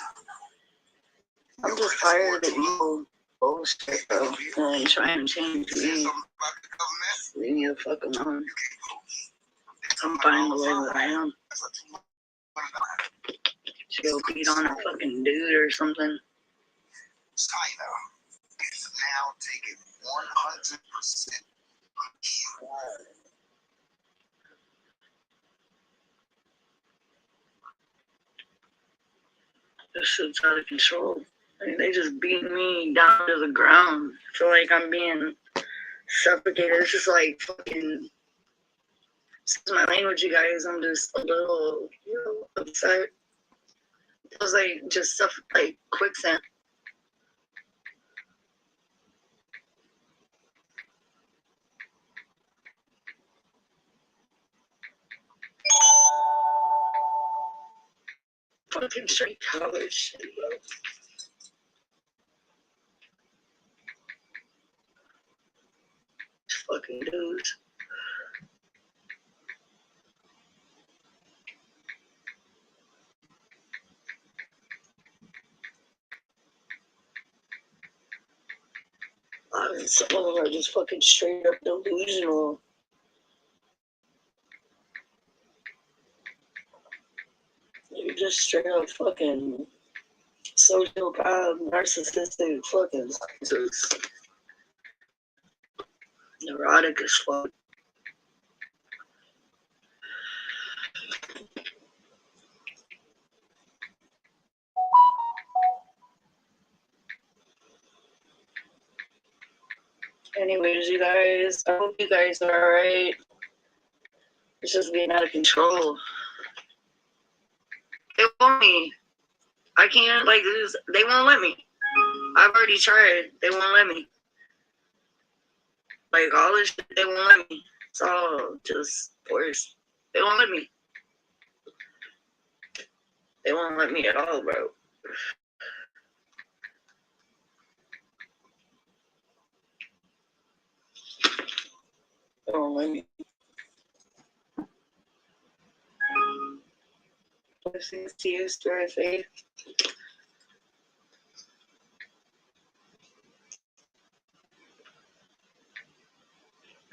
I'm just tired of evil bullshit, bro. And trying to change me. Leave me the fuck alone. I'm fine the way that I am. Should go beat on a fucking dude or something. China is now taking 100% control. This shit's out of control. Like, they just beat me down to the ground. I feel like I'm being suffocated. It's just like fucking. Excuse my language, you guys. I'm just a little, upset. It was like just stuff like quicksand. Fucking straight college shit, bro. Fucking dudes. I mean, some of them are just fucking straight up delusional. You're just straight up fucking sociopath, narcissistic fucking just neurotic as fuck. Anyways, you guys, I hope you guys are alright. It's just being out of control. They want me. I can't, like, this. They won't let me. I've already tried. They won't let me. Like, all this shit, they won't let me. It's all just forced. They won't let me. They won't let me at all, bro. Oh, maybe. Blessings to you, Spirit Faith.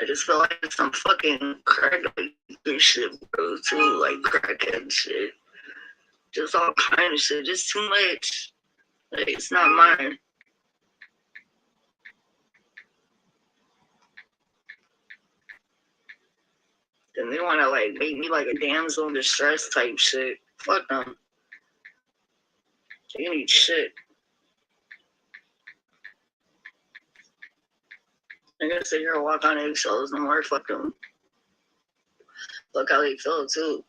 I just feel like some fucking crack shit, bro, too. Like crackhead shit. Just all kind of shit. Just too much. Like, it's not mine. Then they want to, like, make me like a damsel in distress type shit. Fuck them. They need shit. They're gonna sit here and walk on eggshells no more. Fuck them. Look how they feel, too.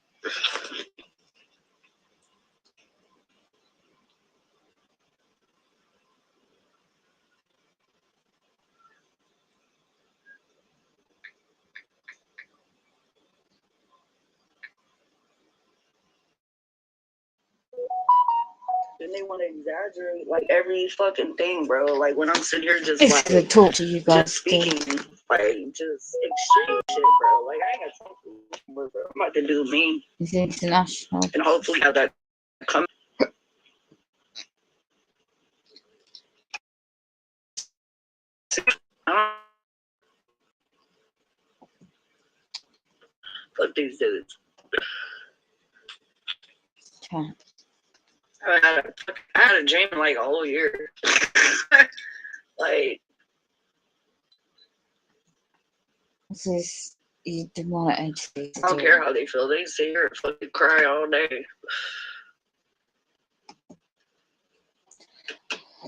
Then they want to exaggerate like every fucking thing, bro. Like when I'm sitting here just It's like to talk to you guys. just speaking like just extreme shit, bro. Like I ain't got time for this, bro. I'm about to do me It's international. and hopefully have that come. Fuck these dudes. Okay. I had a dream like all year. Like This is you demonic entity. I don't care how they feel. They sit here and fucking cry all day.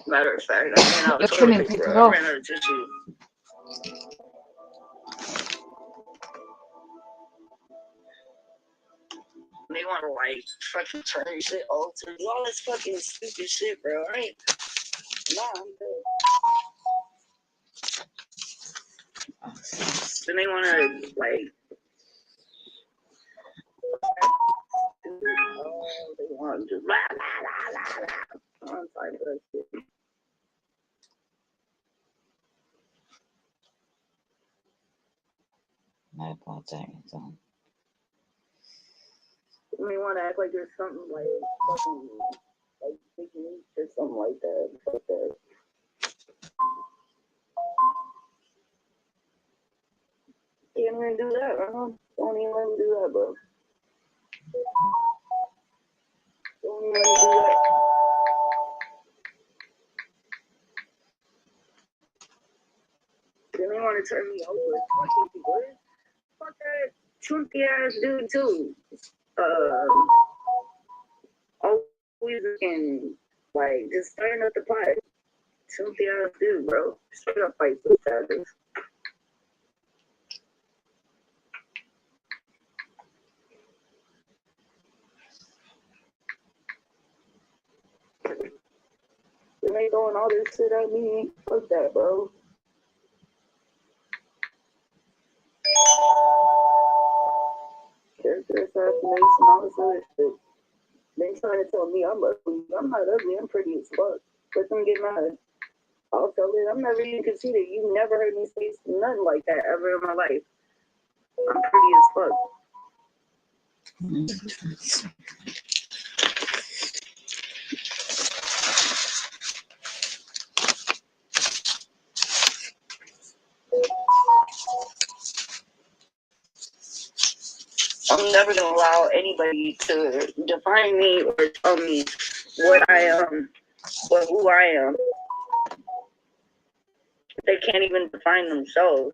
Matter of fact, I ran out of You're toilet killing paper. people I off. ran out of tissue. They want to like fucking turn shit alter all this fucking stupid shit, bro. I ain't. Nah, I'm good. Then they want to like. Oh, they want to blah blah blah blah blah. I'm sorry for that shit. No, God, don't. They want to act like there's something like fucking like taking or something like that. Fuck that. Can't even do that, bro. Don't even let me do that, bro. Don't even let me do that. Then they want to turn me over. Fucking people. Fuck that chunky ass dude too. Always looking like just stirring up the pot. Chunky ass dude, bro. Straight up fight with savage. They ain't throwing all this shit at me. Fuck that, bro. Character assassination, all this other shit. They trying to tell me I'm ugly. I'm not ugly. I'm pretty as fuck. Let them get mad. I'll tell it. I'm never even conceited. You never heard me say nothing like that ever in my life. I'm pretty as fuck. I'm never gonna allow anybody to define me or tell me what I am or who I am. They can't even define themselves.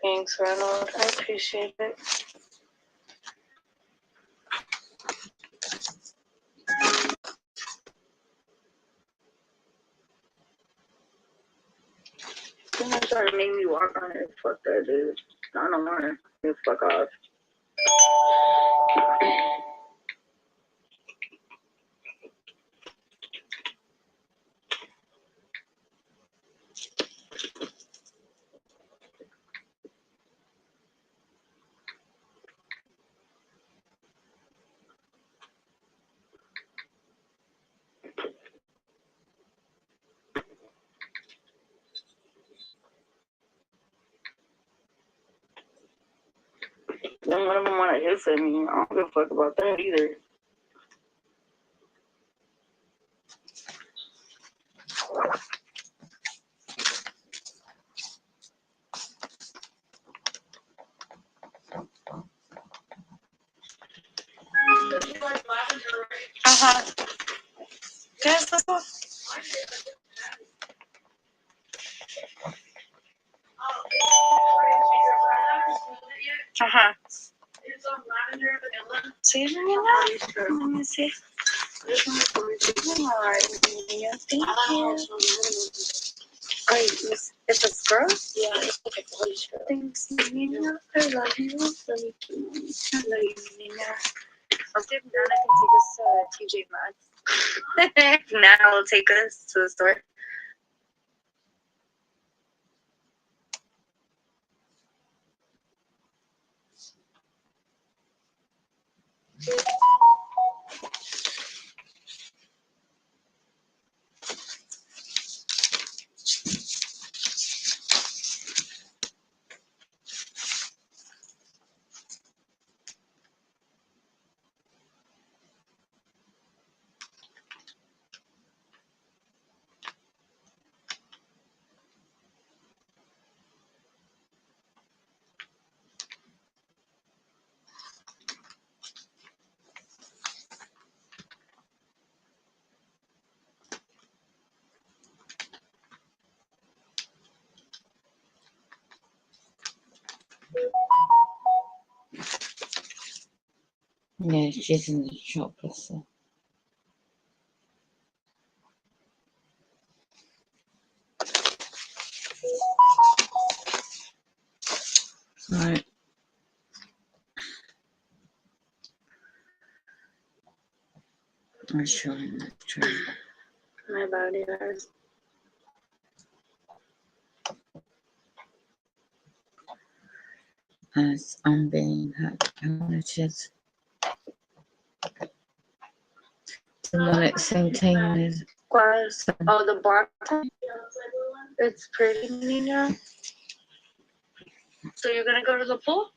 Thanks, Ronald. I appreciate it. Fuck that, dude. I don't want to. Fuck off. None of them want to hiss at me. I don't give a fuck about that either. Guys, let's go. See, let me see. It's a girl? Yeah, it's like a boy's girl. Thanks, Nina. I love you. Love you too. I love you, Nina. I'll see if Nana can take us to TJ Maxx. Nana will take us to the store. Yeah, she's in the shop, bless her. Right. I'm showing the tree. My body hurts. As I'm being monitored. The one at St. is. Oh, the black time? It's pretty, Nina. So you're gonna go to the pool?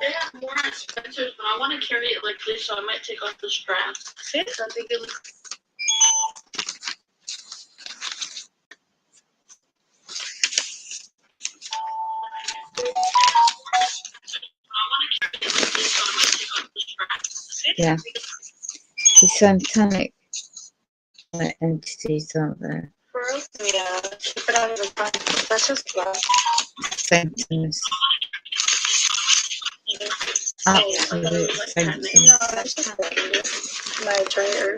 They have more expensive, but I want to carry it like this, so I might take off the strap. See, I think it looks. Yeah. The satanic entities out there. For real? Yeah, keep it out of the front. That's just black. Satanist. Absolute Satanist. No, that's just black. My dryer.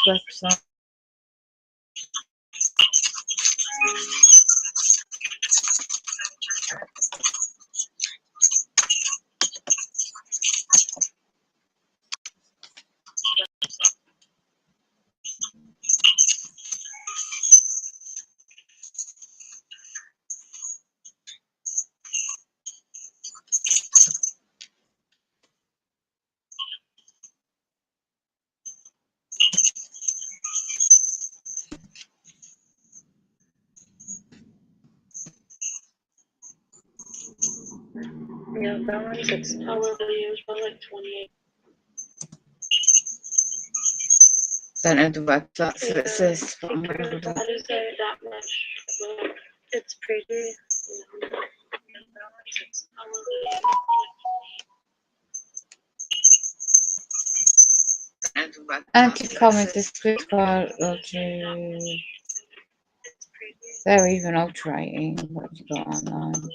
Website. Yeah, that one's expensive. How will they use for like 28? Don't know the website, so it says. How does it that much? Well, It's pretty. how will they use Anti-communist psychology. They're even altering what you got online.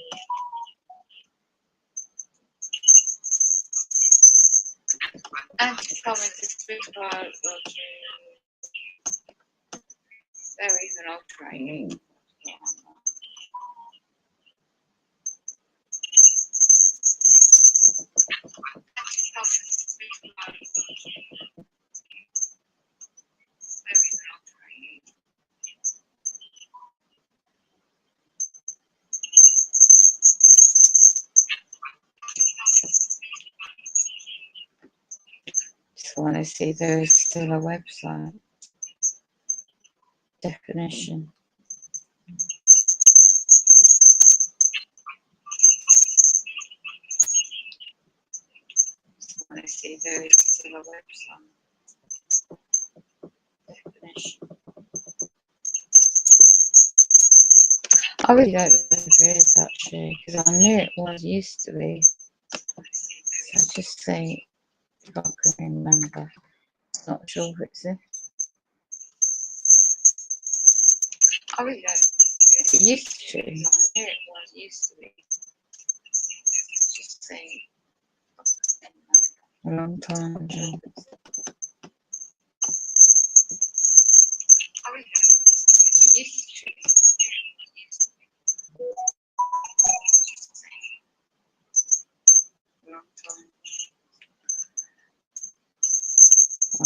Anti-communist psychology. They're even altering. Just want to see there is still a website definition. Just want to see there is still a website definition. I really don't know if it is actually, because I knew it was used to be. So just say if I can remember. Not sure if it's this. I really don't know. It used to. I knew it was used to be. Just say a long time ago. It used to. A long time.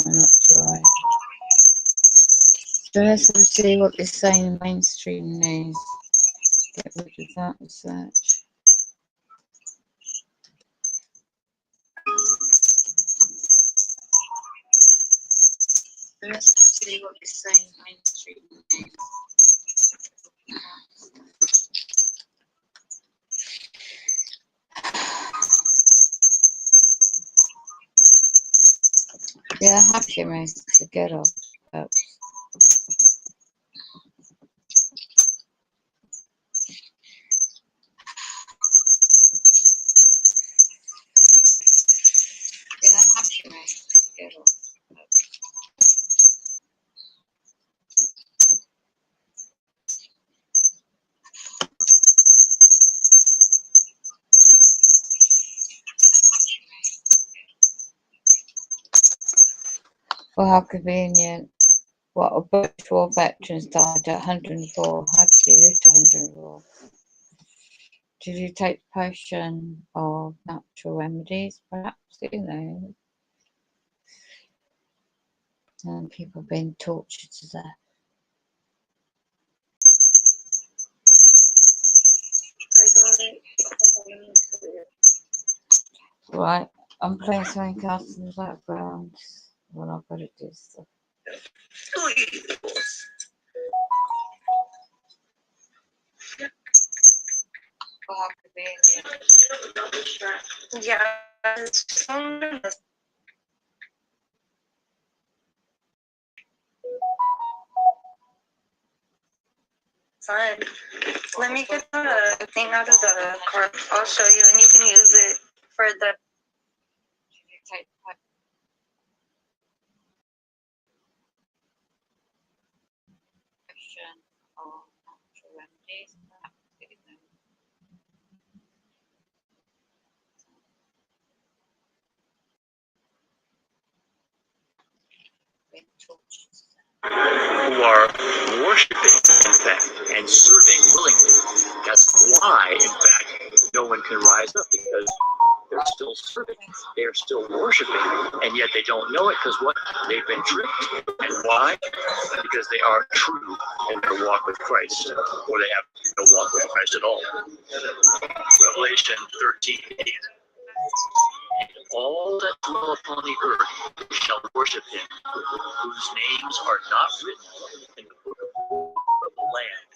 I'm not sure. So let's see what they're saying in mainstream news. Get rid of that research. Let's see what they're saying in mainstream news. Yeah, happy mate to get off. Yeah, happy mate to get off. Well, how convenient. What a British war veterans died at 104. How did you live to 104? Did you take the potion of natural remedies? Perhaps, you know. And people being tortured to death. Right, I'm playing something else in the background. Well, I've got to do stuff. Well, how convenient. Yeah, it's fun. Let me get the thing out of the car. I'll show you, and you can use it for the. Who are worshiping, in fact, and serving willingly. That's why, in fact, no one can rise up, because they're still serving, they're still worshiping, and yet they don't know it because what? They've been tricked. And why? Because they are true in their walk with Christ, or they have no walk with Christ at all. Revelation 13:8. And all that dwell upon the earth shall worship him, whose names are not written in the book of the Lamb,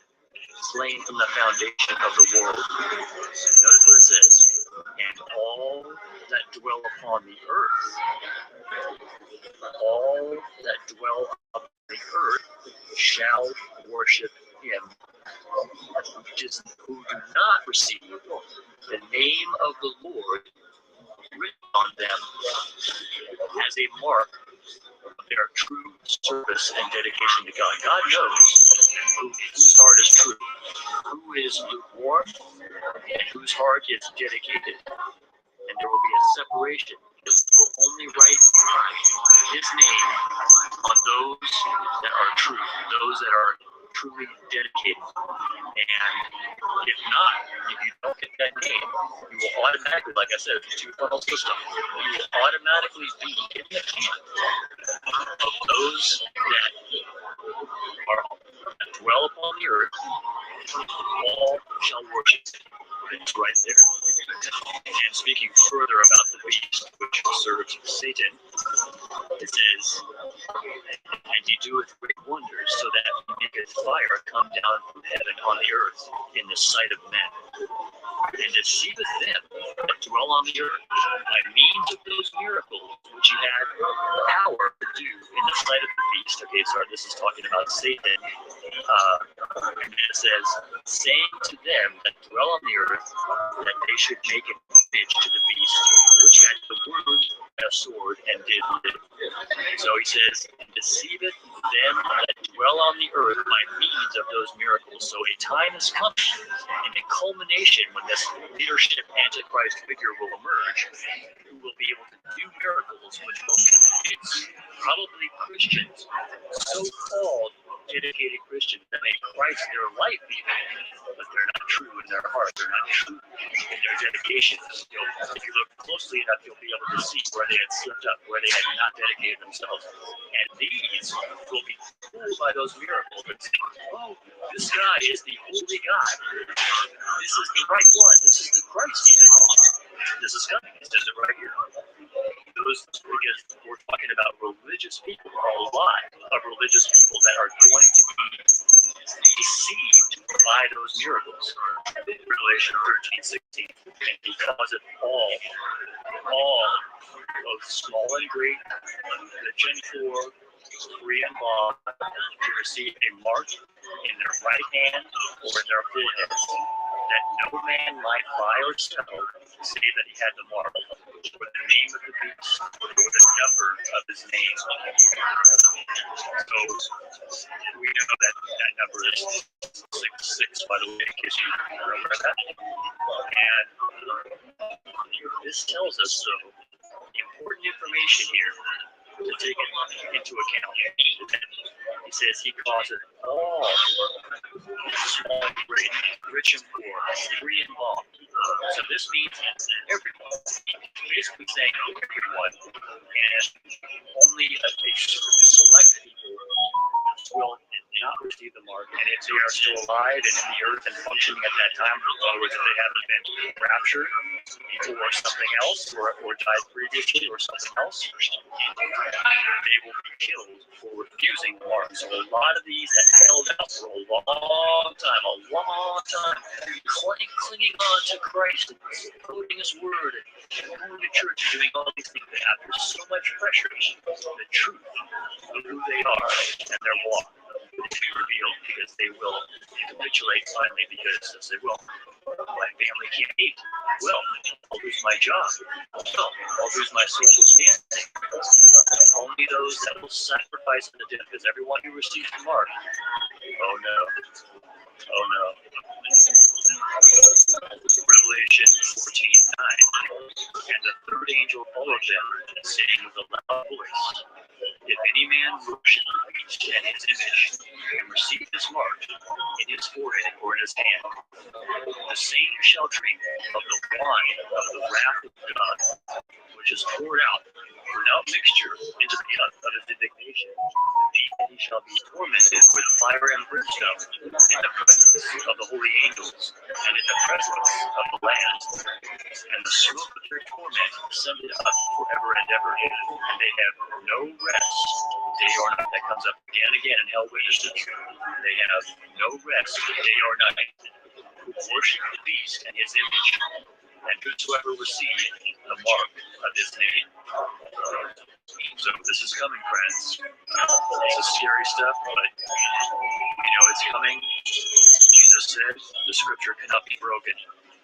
slain from the foundation of the world. Notice what it says. And all that dwell upon the earth, all that dwell upon the earth shall worship him, who do not receive the name of the Lord written on them as a mark of their true service and dedication to God. God knows whose heart is true, who is lukewarm, and whose heart is dedicated. And there will be a separation. He will only write his name on those that are true, those that are truly dedicated. And if not, if you don't get that name, you will automatically, like I said, it's a two-funnel system, you will automatically be in the camp of those that dwell upon the earth. All shall worship. It's right there. And speaking further about the beast which serves Satan, it says, and he doeth great wonders, so that he maketh fire come down from heaven on the earth in the sight of men, and deceiveth them that dwell on the earth by means of those miracles which he had power to do in the sight of the beast. Okay, sorry, this is talking about Satan. And then it says, saying to them that dwell on the earth that they should make an image to the beast which had the wound and a sword and did live. So he says, deceiveth them that dwell on the earth by means of those miracles. So a time is coming in a culmination when this leadership Antichrist figure will emerge, who will be able to do miracles which will convince probably Christians, so-called dedicated Christians, that may Christ their life even, but they're not true in their heart, they're not true in their dedications. If you look closely enough, you'll be able to see where they had slipped up, where they had not dedicated themselves. And these will be fooled by those miracles and say, oh, this guy is the holy God. This is the right one. This is the Christ even. This is coming. It says it right here. Those, because we're talking about religious people, a lot of religious people that are going to be deceived by those miracles. Revelation 13:16. And he calls it all of small and great, rich and poor, free and bond, to receive a mark in their right hand or in their forehead, that no man might buy or sell, save that he had the mark, or the name of the beast, or the number of his name. So we know that that number is 666, by the way, in case you remember that. And this tells us, though, important information here to take into account. He says he causeth all, small and great, rich and poor, free and bond. So this means everyone. Basically saying everyone, and only a select people will not receive the mark. And if they are still alive and in the earth and functioning at that time, in other words, if they haven't been raptured or something else, or died previously or something else, they will be killed for refusing the mark. So a lot of these that held out for a long time, clinging on to Christ and quoting his word and going to church and doing all these things, they have so much pressure. The truth of who they are and their walk will be revealed, because they will capitulate finally, because as they will, my family can't eat. Well, I'll lose my job. Well, I'll lose my social standing. Only those that will sacrifice in the death, because everyone who receives the mark, oh no, oh no. Revelation 14:9. And the third angel followed them, saying with a loud voice, if any man worship the beast and his image, and receive his mark in his forehead or in his hand, the same shall drink of the wine of the wrath of God, which is poured out without mixture into the cup of his indignation. And he shall be tormented with fire and brimstone in the presence of the holy angels and in the presence of the Lamb. And the smoke of their torment ascended up forever and ever, and they have no rest day or night. That comes up again and again in Hell Witnesses. They have no rest day or night, who worship the beast and his image, and whosoever receive the mark of his name. So this is coming, friends. This is scary stuff, but we know it's coming. Jesus said the scripture cannot be broken.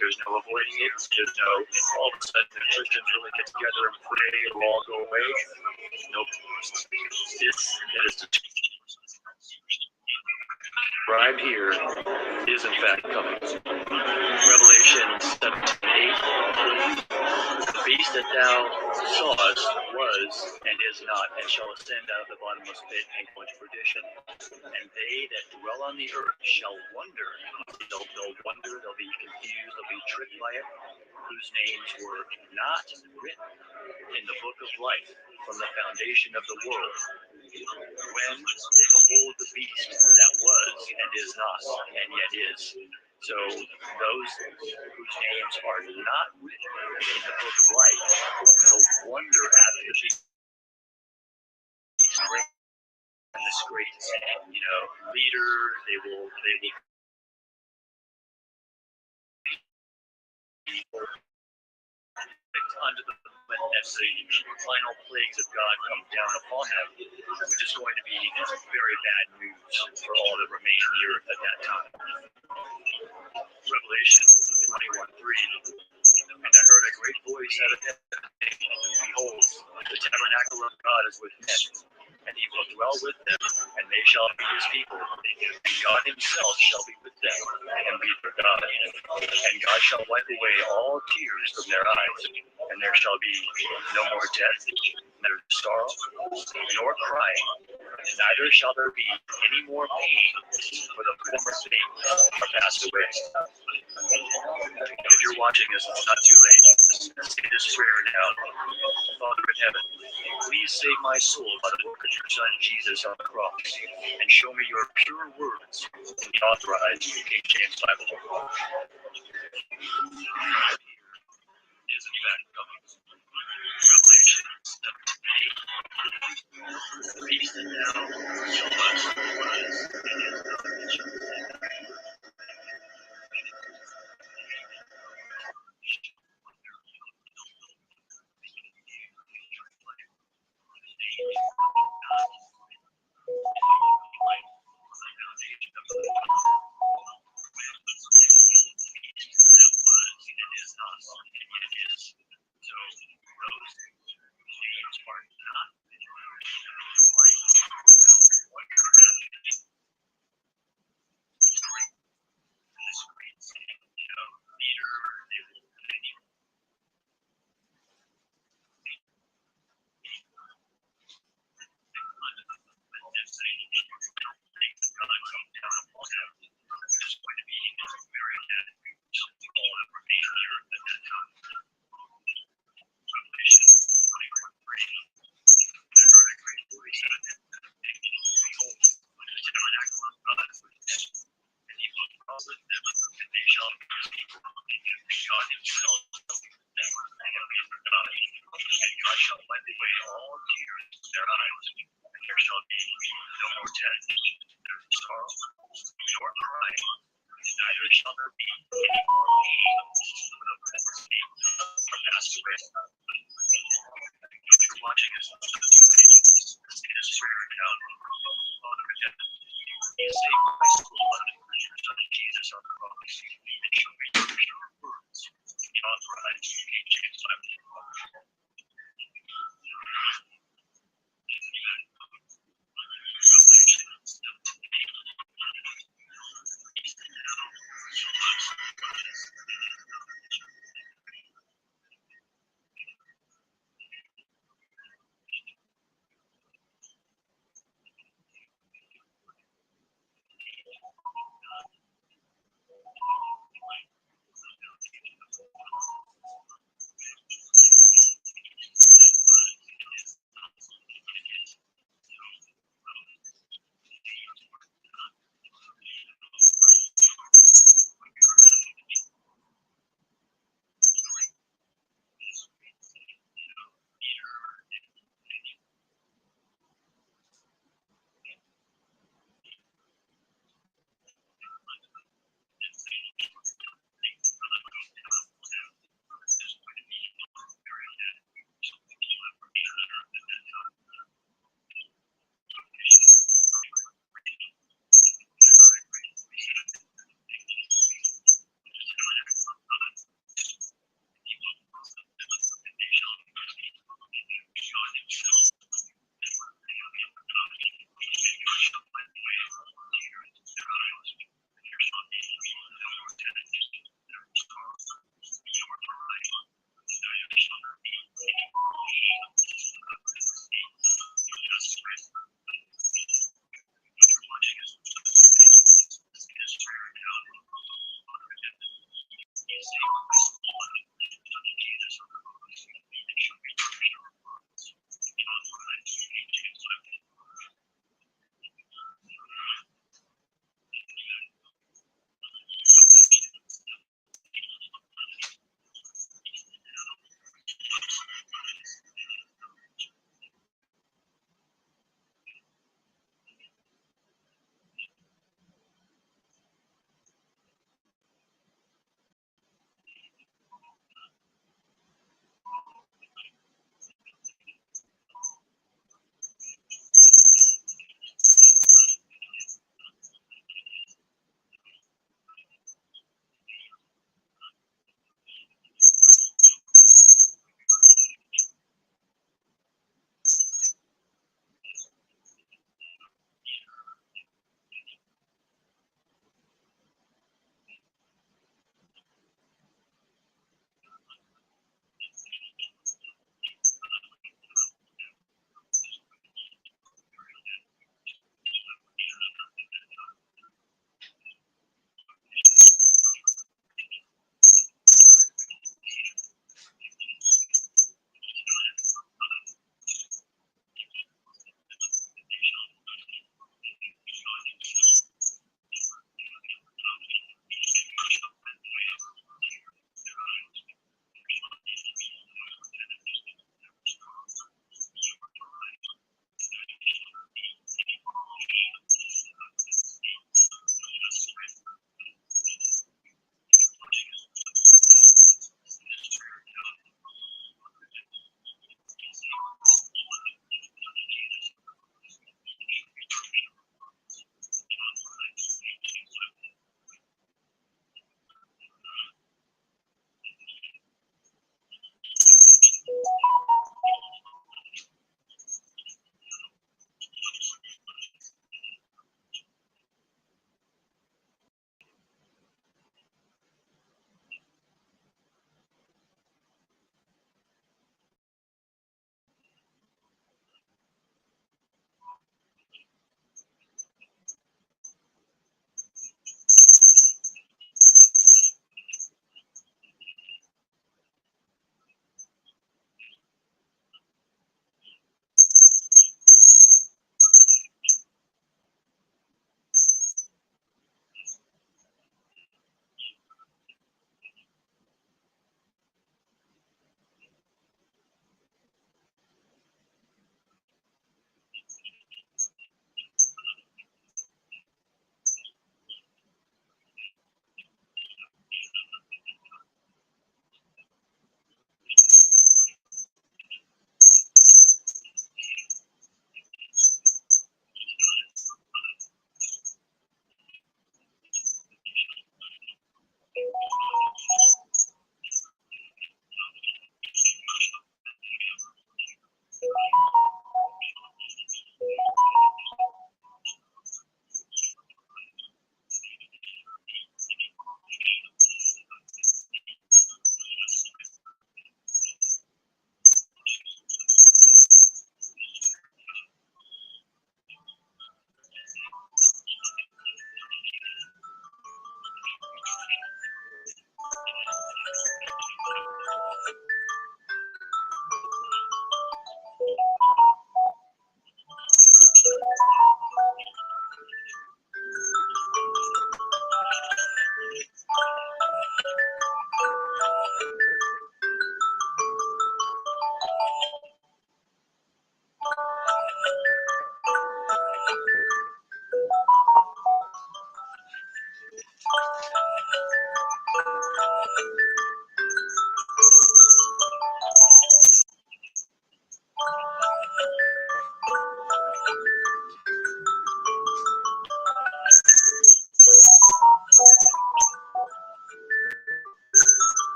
There's no avoiding it. There's no all of a sudden the Christians really get together and pray, it'll all go away. Nope. This is the bride here is in fact coming. Revelation 17:8. The beast that thou sawest was and is not, and shall ascend out of the bottomless pit and go into perdition. And they that dwell on the earth shall wonder. They'll wonder, they'll be confused, they'll be tricked by it, whose names were not written in the book of life from the foundation of the world, when they behold the beast that was and is not and yet is. So those whose names are not written in the book of life will wonder at the beast and this great, leader. They will be under the when the final plagues of God come down upon them, which is going to be very bad news for all that remain on the earth at that time. Revelation 21:3. And I heard a great voice out of heaven, behold, the tabernacle of God is with men, and he will dwell with them, and they shall be his people, and God himself shall be with them, and be their God. And God shall wipe away all tears from their eyes, and there shall be no more death, neither sorrow, nor crying, neither shall there be any more pain, for the former things are passed away. If you're watching this, it's not too late. Say this prayer now. Father in heaven, please save my soul by the work of your Son Jesus on the cross, and show me your pure words in the authorized King James Bible. Is in fact coming. Revelation 17:8. The beast that thou sawest was and is not.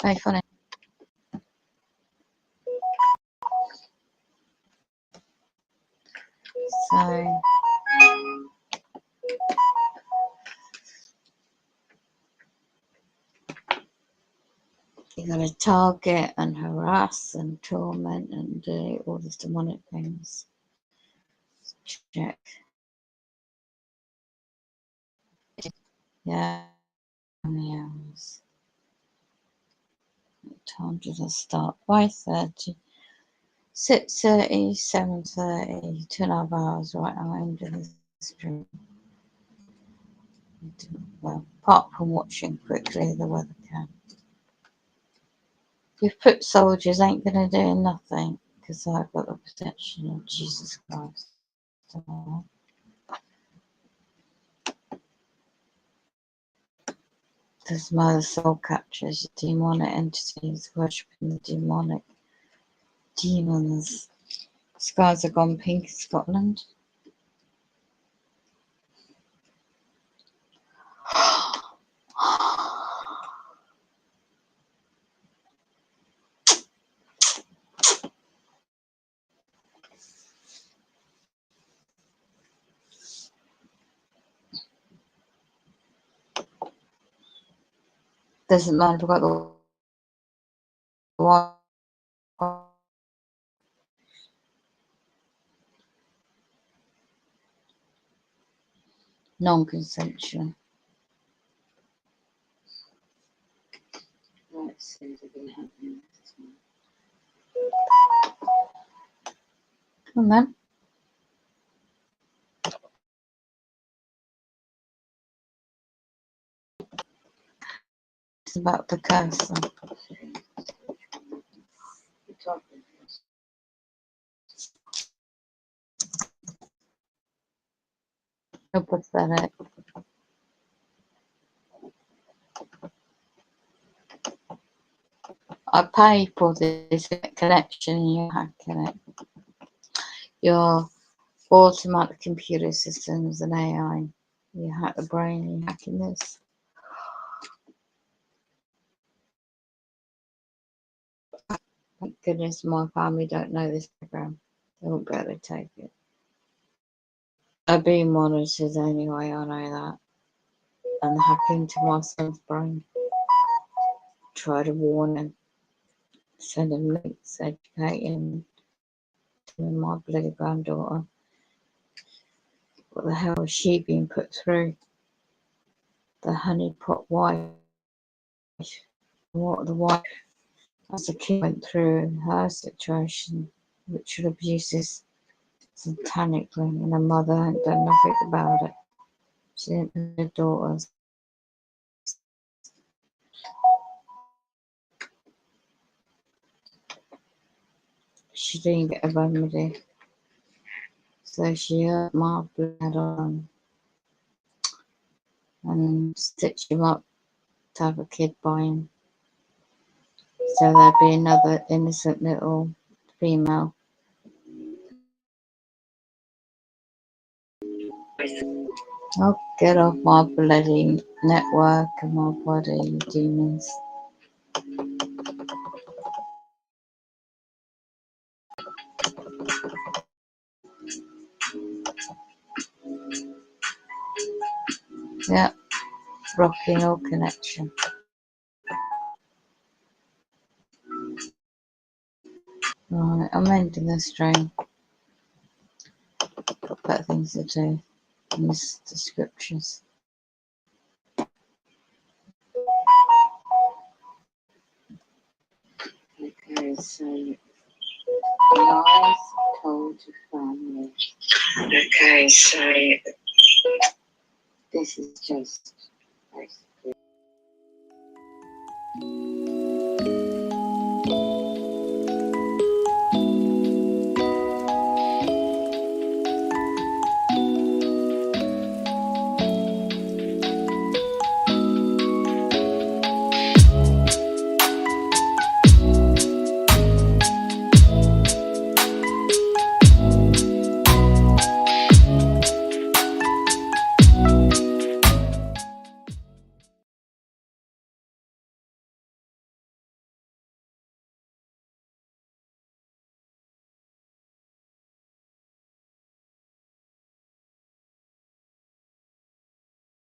Very funny. So you're going to target and harass and torment and do all these demonic things. Check. Yeah. Yes. What time did I start? 5:30. 6:30, 7:30, 2.5 hours. Right, I'm ending this stream. Well, apart from watching quickly the weathercam. Your foot soldiers ain't gonna do nothing because I've got the protection of Jesus Christ. There's my soul captures demonic entities worshipping the demonic demons. Skies have gone pink in Scotland. Doesn't matter if I've got the one non-consensual. Let's see if we can help me with this one. Come on then. It's about the cursor. So pathetic. I pay for this connection and you're hacking it. Your automatic computer systems and AI. You hack the brain, you're hacking this. Thank goodness my family don't know this program. They won't be able to take it. I've been monitored anyway, I know that. And hacking to my son's brain. Try to warn him. Send him links, educate him. Tell him my bloody granddaughter. What the hell is she being put through? The honeypot wife. What the wife as a kid went through in her situation, ritual abuses satanically, and her mother hadn't done nothing about it. She didn't put her daughters. She didn't get a remedy. So she hurt my blood on and stitched him up to have a kid by him. So there'd be another innocent little female. Oh, get off my bloody network and my bloody demons. Yep, blocking all connection. Right, I'm ending the stream. Got better things to do in these descriptions. Okay, so lies told to family. Okay, so this is just